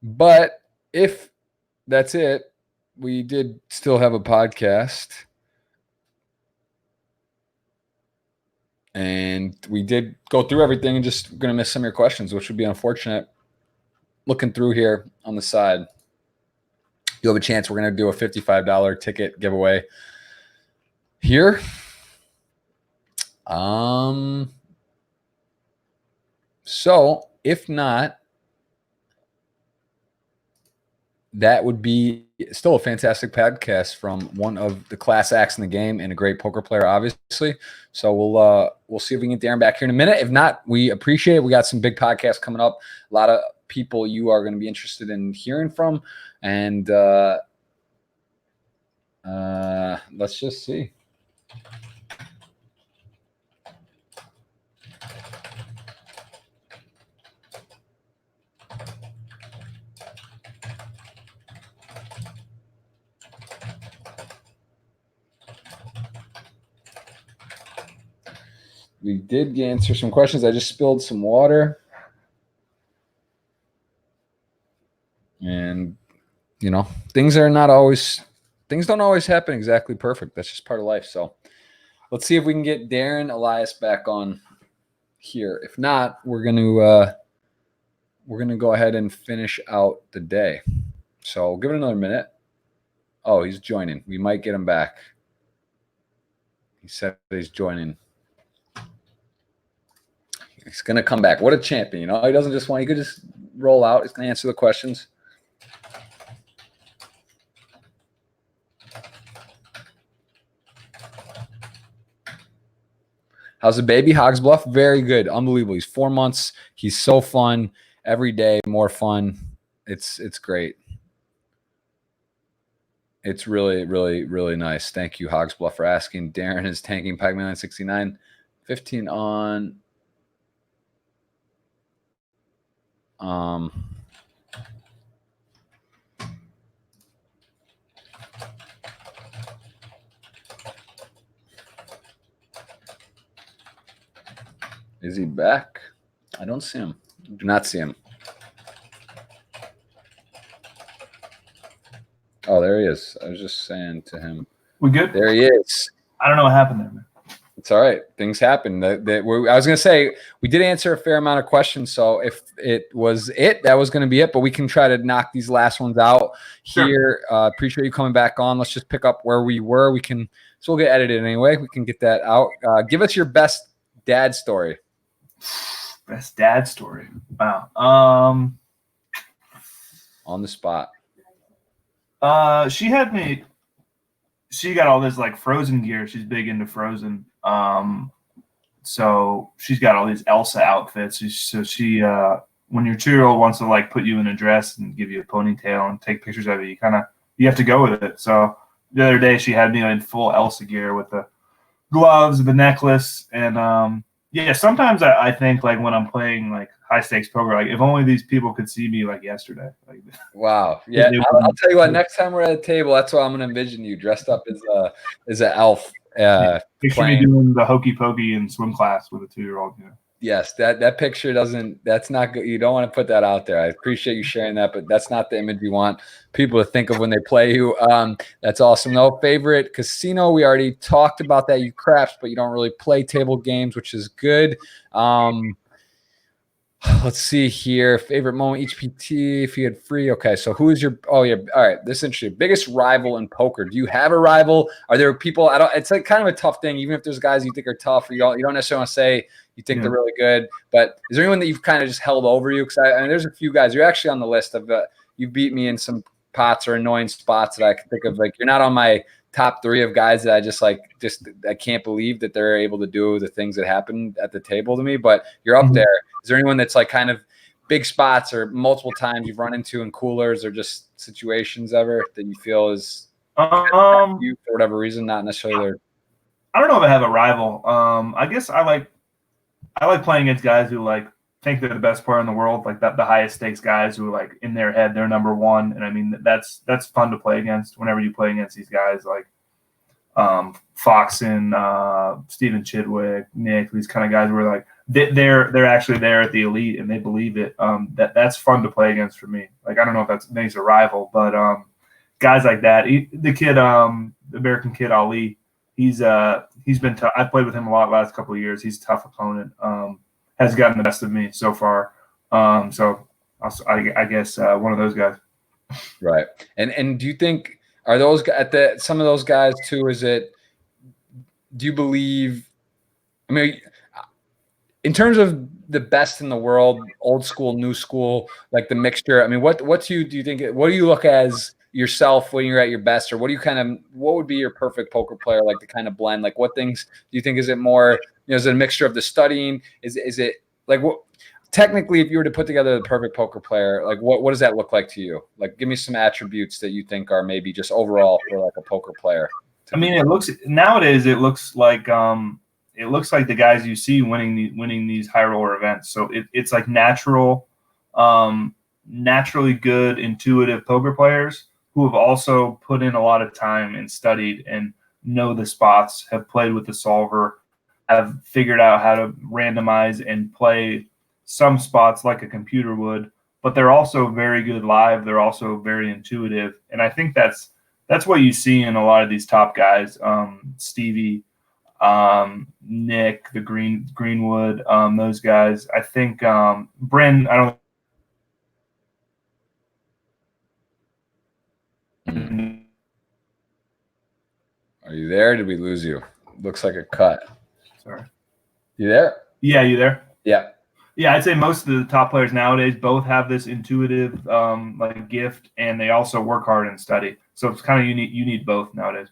Speaker 1: But if that's it, we did still have a podcast. And we did go through everything and just going to miss some of your questions, which would be unfortunate. Looking through here on the side, you have a chance. We're going to do a $55 ticket giveaway here. So if not, that would be still a fantastic podcast from one of the class acts in the game and a great poker player, obviously. So we'll see if we can get Darren back here in a minute. If not, we appreciate it. We got some big podcasts coming up. A lot of people you are going to be interested in hearing from, and let's just see. We did answer some questions. I just spilled some water. And, you know, things don't always happen exactly perfect. That's just part of life. So let's see if we can get Darren Elias back on here. If not, we're going to go ahead and finish out the day. So we'll give it another minute. Oh, he's joining. We might get him back. He said he's joining. He's going to come back. What a champion. You know, he doesn't just want, he could just roll out. He's going to answer the questions. How's the baby? Hogs Bluff? Very good. Unbelievable. He's 4 months. He's so fun. Every day, more fun. It's great. It's really, really, really nice. Thank you, Hogs Bluff, for asking. Darren is tanking Pac-Man 69. 15 on. Is he back? I don't see him. Do not see him. Oh, there he is. I was just saying to him.
Speaker 2: We good?
Speaker 1: There he is.
Speaker 2: I don't know what happened there, man.
Speaker 1: It's all right. Things happen. I was going to say, we did answer a fair amount of questions. So if it was that was going to be it. But we can try to knock these last ones out here. Sure. Appreciate you coming back on. Let's just pick up where we were. So we'll get edited anyway. We can get that out. Give us your best dad story.
Speaker 2: Best dad story. Wow.
Speaker 1: On the spot.
Speaker 2: She got all this like Frozen gear. She's big into Frozen. So she's got all these Elsa outfits. So she when your 2-year-old wants to like put you in a dress and give you a ponytail and take pictures of it, you have to go with it. So the other day she had me in full Elsa gear with the gloves, the necklace, and yeah. Sometimes I think like when I'm playing like high stakes poker, like if only these people could see me like yesterday. Like,
Speaker 1: wow. Yeah. I'll tell you what. Next time we're at a table, that's what I'm gonna envision you dressed up as an elf.
Speaker 2: Picture me doing the hokey pokey in swim class with a 2-year-old.
Speaker 1: Yes, that picture that's not good. You don't want to put that out there. I appreciate you sharing that, but that's not the image you want people to think of when they play you. That's awesome. No favorite casino. We already talked about that. You craps, but you don't really play table games, which is good. Let's see here. Favorite moment, each PT, if you had free. Okay, so who is your – oh, yeah. All right, this is interesting. Biggest rival in poker. Do you have a rival? Are there people – it's like kind of a tough thing, even if there's guys you think are tough or you don't necessarily want to say you think they're really good. But is there anyone that you've kind of just held over you? Because I mean, there's a few guys. You're actually on the list of you beat me in some pots or annoying spots that I can think of. Like you're not on my top 3 of guys that I can't believe that they're able to do the things that happened at the table to me. But you're up there. Is there anyone that's like kind of big spots or multiple times you've run into in coolers or just situations ever that you feel is you for whatever reason, not necessarily there?
Speaker 2: I don't know if I have a rival. I guess I like playing against guys who like think they're the best player in the world, like the highest stakes guys who are like in their head they're number one. And I mean that's fun to play against whenever you play against these guys like Foxen, Stephen Chidwick, Nick, these kind of guys where like they're actually there at the elite and they believe it. That's fun to play against for me. Like I don't know if that makes a rival, but guys like that. The kid, the American kid Ali, he's been tough. I played with him a lot last couple of years. He's a tough opponent. Has gotten the best of me so far. So I guess one of those guys.
Speaker 1: Right. And do you think are those some of those guys too? Do you believe? I mean, in terms of the best in the world, old school, new school, like the mixture. I mean, what do you think? What do you look as yourself when you're at your best, or what would be your perfect poker player, like the kind of blend? Like what things do you think? Is it more, is it a mixture of the studying? Is it like what? Technically, if you were to put together the perfect poker player, like what does that look like to you? Like, give me some attributes that you think are maybe just overall for like a poker player.
Speaker 2: I mean, it looks like the guys you see winning these high roller events. So it's like naturally good, intuitive poker players who have also put in a lot of time and studied and know the spots, have played with the solver, have figured out how to randomize and play some spots like a computer would, but they're also very good live. They're also very intuitive. And I think that's what you see in a lot of these top guys. Stevie, Nick, the Greenwood, those guys. I think Bryn, I don't.
Speaker 1: Are you there? Did we lose you? Looks like a cut.
Speaker 2: Sorry.
Speaker 1: You there?
Speaker 2: Yeah, you there?
Speaker 1: Yeah.
Speaker 2: Yeah, I'd say most of the top players nowadays both have this intuitive like gift, and they also work hard and study. So it's kind of you need both nowadays.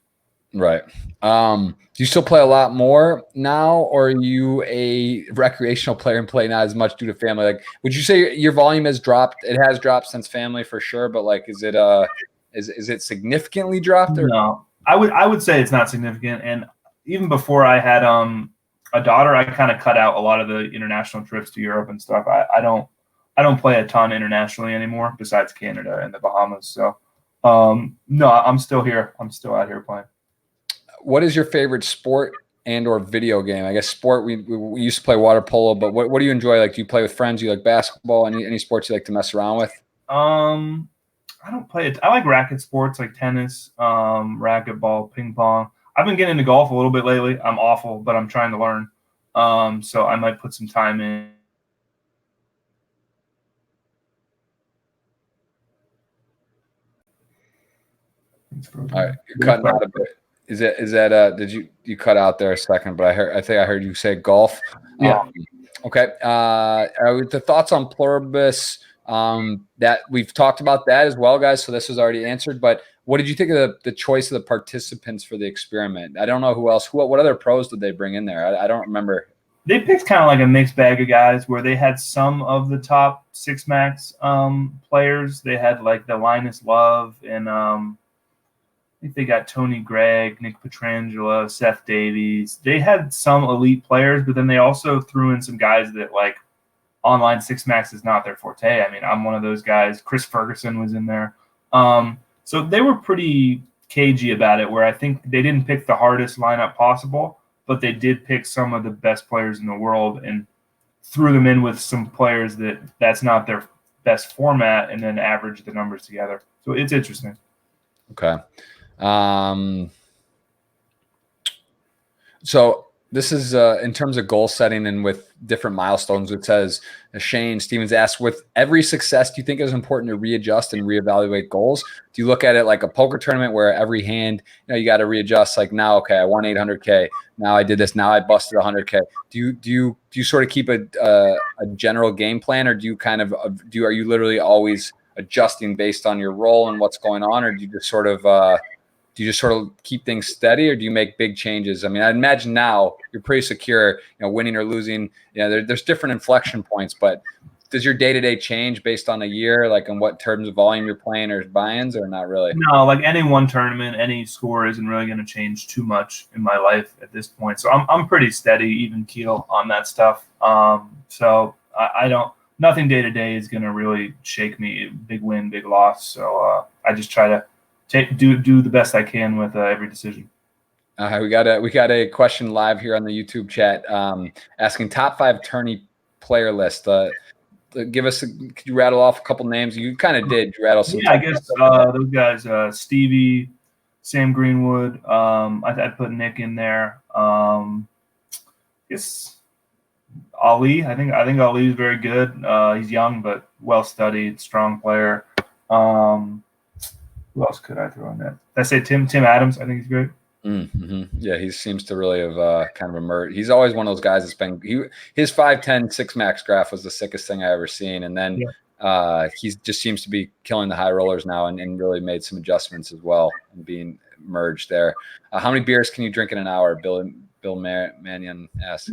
Speaker 1: Right. Do you still play a lot more now, or are you a recreational player and play not as much due to family? Like, would you say your volume has dropped? It has dropped since family for sure, but like, is it significantly dropped? Or?
Speaker 2: No, I would say it's not significant. And even before I had a daughter, I kind of cut out a lot of the international trips to Europe and stuff. I don't play a ton internationally anymore besides Canada and the Bahamas. So no, I'm still here. I'm still out here playing.
Speaker 1: What is your favorite sport and or video game? I guess sport, we used to play water polo, but what do you enjoy? Like, do you play with friends? Do you like basketball? Any sports you like to mess around with?
Speaker 2: I don't play it. I like racket sports like tennis, racquetball, ping pong. I've been getting into golf a little bit lately. I'm awful, but I'm trying to learn. So I might put some time in.
Speaker 1: All right, you're cutting out a bit. Is that did you cut out there a second? But I think I heard you say golf.
Speaker 2: Yeah.
Speaker 1: Okay. The thoughts on pluribus, that we've talked about that as well, guys. So this was already answered. But what did you think of the choice of the participants for the experiment? I don't know who else. What other pros did they bring in there? I don't remember.
Speaker 2: They picked kind of like a mixed bag of guys where they had some of the top six max players. They had like the Linus Love and I think they got Tony Gregg, Nick Petrangelo, Seth Davies. They had some elite players, but then they also threw in some guys that like online six max is not their forte. I mean, I'm one of those guys. Chris Ferguson was in there. So they were pretty cagey about it, where I think they didn't pick the hardest lineup possible, but they did pick some of the best players in the world and threw them in with some players that's not their best format, and then averaged the numbers together. So it's interesting.
Speaker 1: Okay. So this is in terms of goal setting and with different milestones. It says, Shane Stevens asks, with every success, do you think it is important to readjust and reevaluate goals? Do you look at it like a poker tournament where every hand, you got to readjust? Like now, okay, I won 800K. Now I did this. Now I busted 100K. Do you sort of keep a general game plan, or do you kind of are you literally always adjusting based on your role and what's going on, or do you just sort of keep things steady, or do you make big changes? I mean, I imagine now you're pretty secure, winning or losing. There's different inflection points, but does your day-to-day change based on a year, like in what terms of volume you're playing or buy-ins, or not really?
Speaker 2: No, like any one tournament, any score isn't really going to change too much in my life at this point. So I'm pretty steady, even keel on that stuff. So I don't, nothing day-to-day is going to really shake me. Big win, big loss. So I just try to do the best I can with every decision.
Speaker 1: We got a question live here on the YouTube chat, asking top 5 tourney player list. Give us could you rattle off a couple names? You kind of did. You rattle some.
Speaker 2: Yeah, I guess those guys, Stevie, Sam Greenwood. I'd put Nick in there. Guess Ali. I think Ali is very good. He's young but well studied, strong player. Who else could I throw in that? Did I say Tim Adams? I think he's great.
Speaker 1: Mm-hmm. Yeah, he seems to really have kind of emerged. He's always one of those guys that's been his 5'10" 6 max graph was the sickest thing I ever seen, and then he just seems to be killing the high rollers now and really made some adjustments as well and being merged there. How many beers can you drink in an hour? Bill Mannion asked.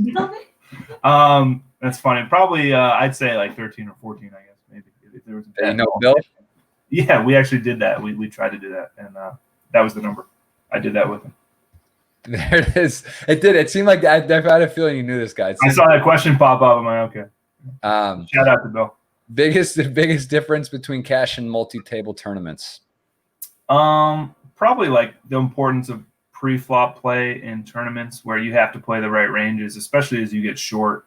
Speaker 2: That's funny. Probably I'd say like 13 or 14. I guess maybe if there was.
Speaker 1: Bill.
Speaker 2: Yeah, we actually did that. We tried to do that, and that was the number. I did that with him.
Speaker 1: There it is. It did. It seemed like I had a feeling you knew this guy.
Speaker 2: I saw that question pop up. I'm like, okay. Shout out to Bill.
Speaker 1: Biggest difference between cash and multi-table tournaments?
Speaker 2: Probably like the importance of pre-flop play in tournaments where you have to play the right ranges, especially as you get short.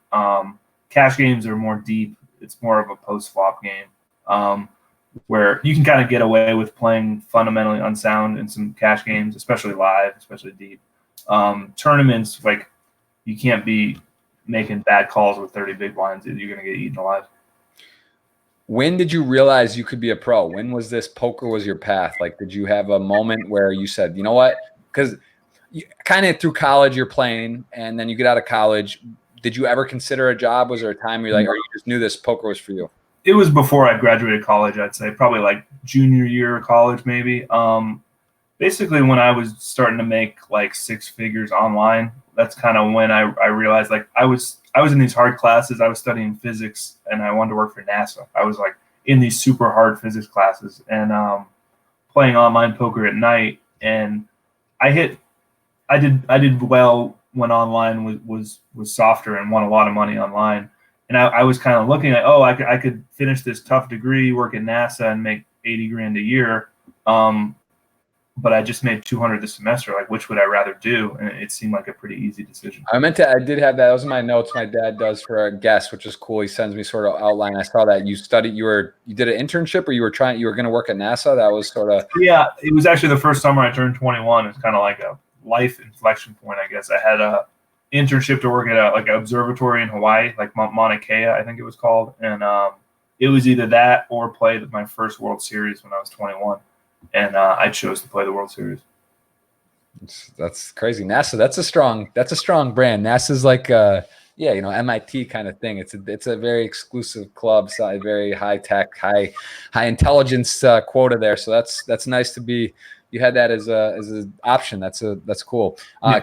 Speaker 2: Cash games are more deep. It's more of a post-flop game. Where you can kind of get away with playing fundamentally unsound in some cash games, especially live, especially deep. Tournaments, like you can't be making bad calls with 30 big blinds. You're going to get eaten alive.
Speaker 1: When did you realize you could be a pro? When was this poker was your path? Like, did you have a moment where you said, you know what? Because kind of through college you're playing, and then you get out of college. Did you ever consider a job? Was there a time where you're like, or you just knew this poker was for you?
Speaker 2: It was before I graduated college, I'd say, probably like junior year of college, maybe. Basically, when I was starting to make like 6 figures online, that's kind of when I realized like I was in these hard classes. I was studying physics, and I wanted to work for NASA. I was like in these super hard physics classes and playing online poker at night. And I did well when online was softer and won a lot of money online. And I was kind of looking at, I could finish this tough degree, work at NASA, and make $80,000 a year. But I just made $200 this semester. Like, which would I rather do? And it seemed like a pretty easy decision.
Speaker 1: I did have that. Those are my notes my dad does for a guest, which is cool. He sends me sort of outline. I saw that you did an internship, or you were going to work at NASA. That was sort of.
Speaker 2: Yeah, it was actually the first summer I turned 21. It's kind of like life inflection point, I guess. I had a internship to work at an observatory in Hawaii, like Mauna Kea, I think it was called, and it was either that or play my first World Series when I was 21, and I chose to play the World Series.
Speaker 1: That's crazy. NASA, that's a strong brand. NASA's like yeah, you know, MIT kind of thing. It's a very exclusive club, so a very high tech, high intelligence quota there. So that's nice to be. You had that as an option. That's cool.
Speaker 2: Yeah.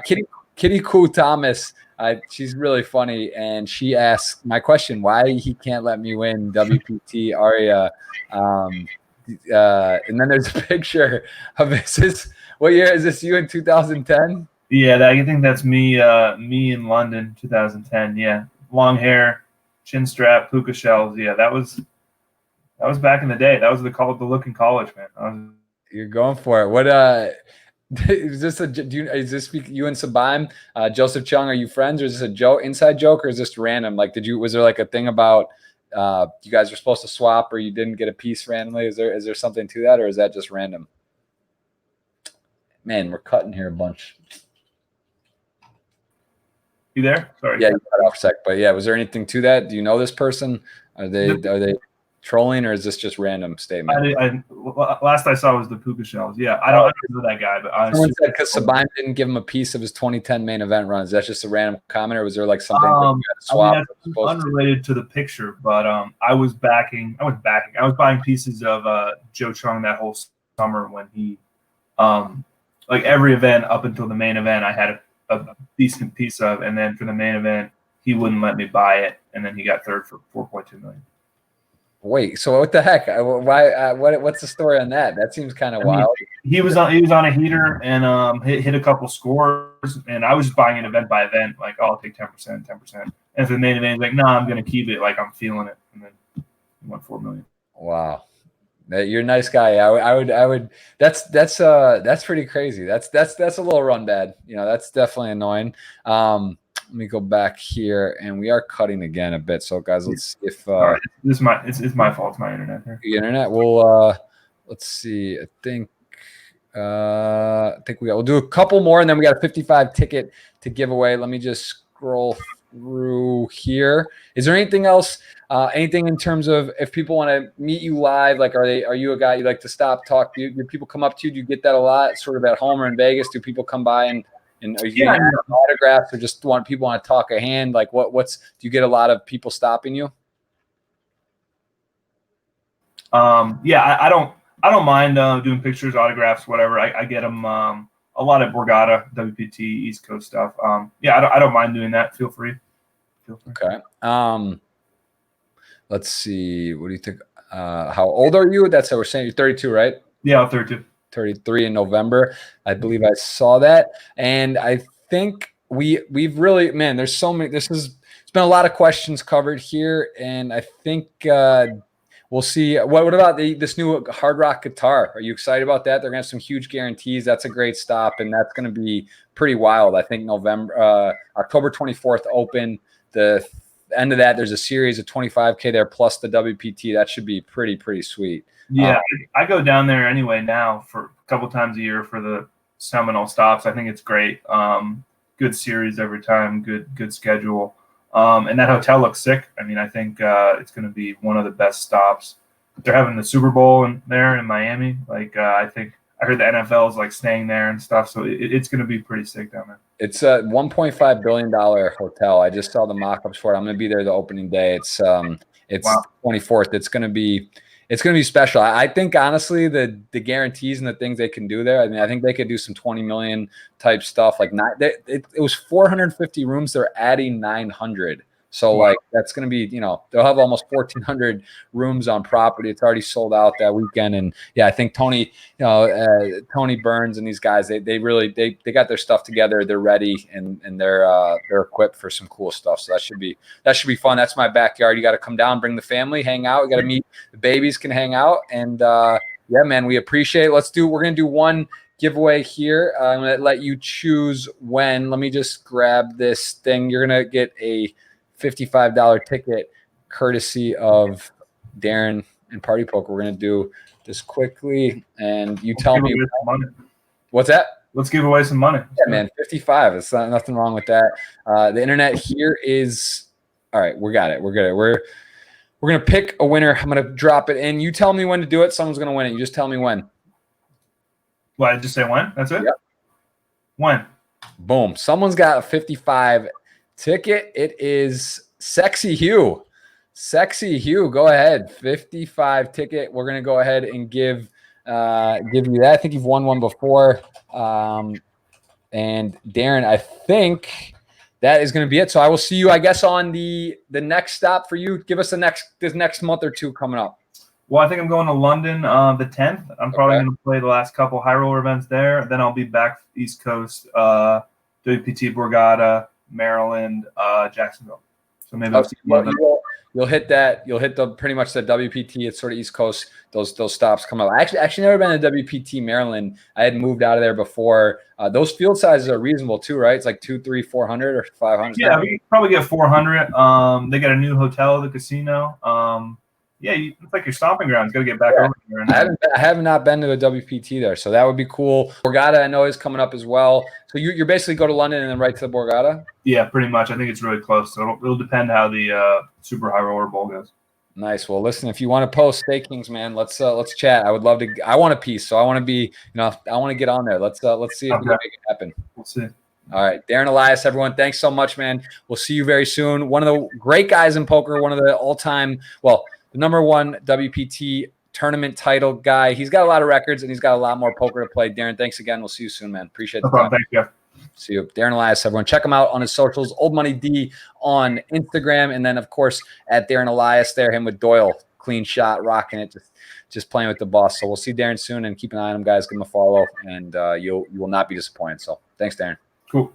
Speaker 1: Kitty Koo Thomas, she's really funny, and she asked my question: why he can't let me win WPT Aria? And then there's a picture of this. What year is this? You in 2010?
Speaker 2: Yeah, I think that's me. Me in London, 2010. Yeah, long hair, chin strap, puka shells. Yeah, that was back in the day. That was the look in college, man.
Speaker 1: You're going for it. What is this is this you and Sabine, Joseph Chung, are you friends, or is this a inside joke, or is this random? Like, was there like a thing about you guys were supposed to swap, or you didn't get a piece randomly? Is there something to that, or is that just random? Man, we're cutting here a bunch.
Speaker 2: You there? Sorry.
Speaker 1: Yeah, you cut off a sec, but yeah, was there anything to that? Do you know this person? Are they trolling, or is this just random statement?
Speaker 2: Last I saw was the puka shells. Yeah, I don't know that guy, but
Speaker 1: someone said because Sabine didn't give him a piece of his 2010 main event run. Is that just a random comment, or was there like something swap?
Speaker 2: Unrelated to the picture, but I was buying pieces of Joe Chung that whole summer when he like every event up until the main event I had a decent piece of, and then for the main event he wouldn't let me buy it, and then he got third for $4.2 million.
Speaker 1: Wait, so what the heck? Why? What's the story on that? That seems kind of wild.
Speaker 2: He was on a heater and hit a couple scores, and I was just buying it event by event, like, oh, I'll take 10%. And for the main event, he's like, no, I'm gonna keep it, like I'm feeling it, and then he won $4 million.
Speaker 1: Wow. You're a nice guy. I would. That's pretty crazy. That's a little run bad. You know, that's definitely annoying. Let me go back here, and we are cutting again a bit. So, guys, let's see if
Speaker 2: right. It's my fault. It's my internet here.
Speaker 1: The internet. We'll let's see. I think we'll do a couple more, and then we got a 55 ticket to give away. Let me just scroll through here. Is there anything else? Anything in terms of if people want to meet you live? Like, are you a guy you like to stop, talk? Do people come up to you? Do you get that a lot, sort of at home or in Vegas? Do people come by and are you getting autographs, or just people want to talk a hand? Like, do you get a lot of people stopping you?
Speaker 2: Yeah, I don't mind doing pictures, autographs, whatever. I get them a lot at Borgata, WPT, East Coast stuff. Yeah, I don't mind doing that. Feel free.
Speaker 1: Okay. Let's see. What do you think? How old are you? That's how we're saying. You're 32, right?
Speaker 2: Yeah, I'm 32.
Speaker 1: 33 in November. I believe I saw that. And I think we've really, man, there's so many, it's been a lot of questions covered here. And I think we'll see. What about this new Hard Rock guitar? Are you excited about that? They're going to have some huge guarantees. That's a great stop. And that's going to be pretty wild. I think October 24th open. The end of that, there's a series of 25K there plus the WPT. That should be pretty sweet.
Speaker 2: Yeah, I go down there anyway now for a couple times a year for the Seminole stops. I think it's great. Good series every time, good schedule. And that hotel looks sick. I mean, I think it's going to be one of the best stops. They're having the Super Bowl in Miami. Like, I heard the NFL is like staying there and stuff. So it's going to be pretty sick down there. It's
Speaker 1: a $1.5 billion hotel. I just saw the mock-ups for it. I'm going to be there the opening day. It's wow. 24th. It's going to be special. I think honestly the guarantees and the things they can do there. I mean, I think they could do some 20 million type stuff. Like it was 450 rooms. They're adding 900. So like that's going to be, they'll have almost 1,400 rooms on property. It's already sold out that weekend. And yeah, I think Tony Burns and these guys, they really got their stuff together. They're ready and they're equipped for some cool stuff. So that should be fun. That's my backyard. You got to come down, bring the family, hang out. You got to meet the babies, can hang out. And yeah, man, we appreciate it. We're going to do one giveaway here. I'm going to let you choose when. Let me just grab this thing. You're going to get a $55 ticket courtesy of Darren and Party Poker. We're going to do this quickly, and you tell me. What's that?
Speaker 2: let's give away some money.
Speaker 1: Yeah, man, 55. It's not nothing wrong with that. The internet here is all right. We got it. We're good. We're gonna pick a winner. I'm gonna drop it in. You tell me when to do it. Someone's gonna win it. You just tell me when.
Speaker 2: What, I just say when? That's it?
Speaker 1: Yep.
Speaker 2: When?
Speaker 1: Boom. Someone's got a 55 ticket. It is Sexy Hugh. Sexy Hugh, go ahead. 55 ticket. We're gonna go ahead and give you that. I think you've won one before. And Darren, I think that is going to be it. So I will see you, I guess, on the next stop for you. Give us this next month or two coming up.
Speaker 2: Well, I think I'm going to London the 10th. I'm probably going to play the last couple high roller events there. Then I'll be back East Coast, WPT Borgata, Maryland, Jacksonville. So maybe I'll see you.
Speaker 1: You'll hit that. You'll hit the pretty much the WPT. It's sort of East Coast. Those stops come up. I actually never been to WPT Maryland. I had moved out of there before. Those field sizes are reasonable too, right? It's like 200, 300, 400 or 500.
Speaker 2: Yeah, we probably get 400. They got a new hotel at the casino. Yeah, it's like your stomping grounds. Got to get back over there.
Speaker 1: I have not been to a WPT there, so that would be cool. Borgata, I know, is coming up as well. So you're basically go to London and then right to the Borgata?
Speaker 2: Yeah, pretty much. I think it's really close. So it'll depend how the Super High Roller Bowl goes.
Speaker 1: Nice. Well, listen, if you want to post Stakings, man, let's chat. I would love to. I want a piece, so I want to be, I want to get on there. Let's see if we can make it happen.
Speaker 2: We'll see.
Speaker 1: All right, Darren Elias, everyone, thanks so much, man. We'll see you very soon. One of the great guys in poker, one of the all-time, the number one WPT tournament title guy. He's got a lot of records, and he's got a lot more poker to play. Darren, thanks again. We'll see you soon, man. Appreciate the time.
Speaker 2: Thank you.
Speaker 1: See you. Darren Elias, everyone. Check him out on his socials. Old Money D on Instagram. And then, of course, at Darren Elias there, him with Doyle. Clean shot, rocking it, just playing with the boss. So we'll see Darren soon, and keep an eye on him, guys. Give him a follow, and you will not be disappointed. So thanks, Darren.
Speaker 2: Cool.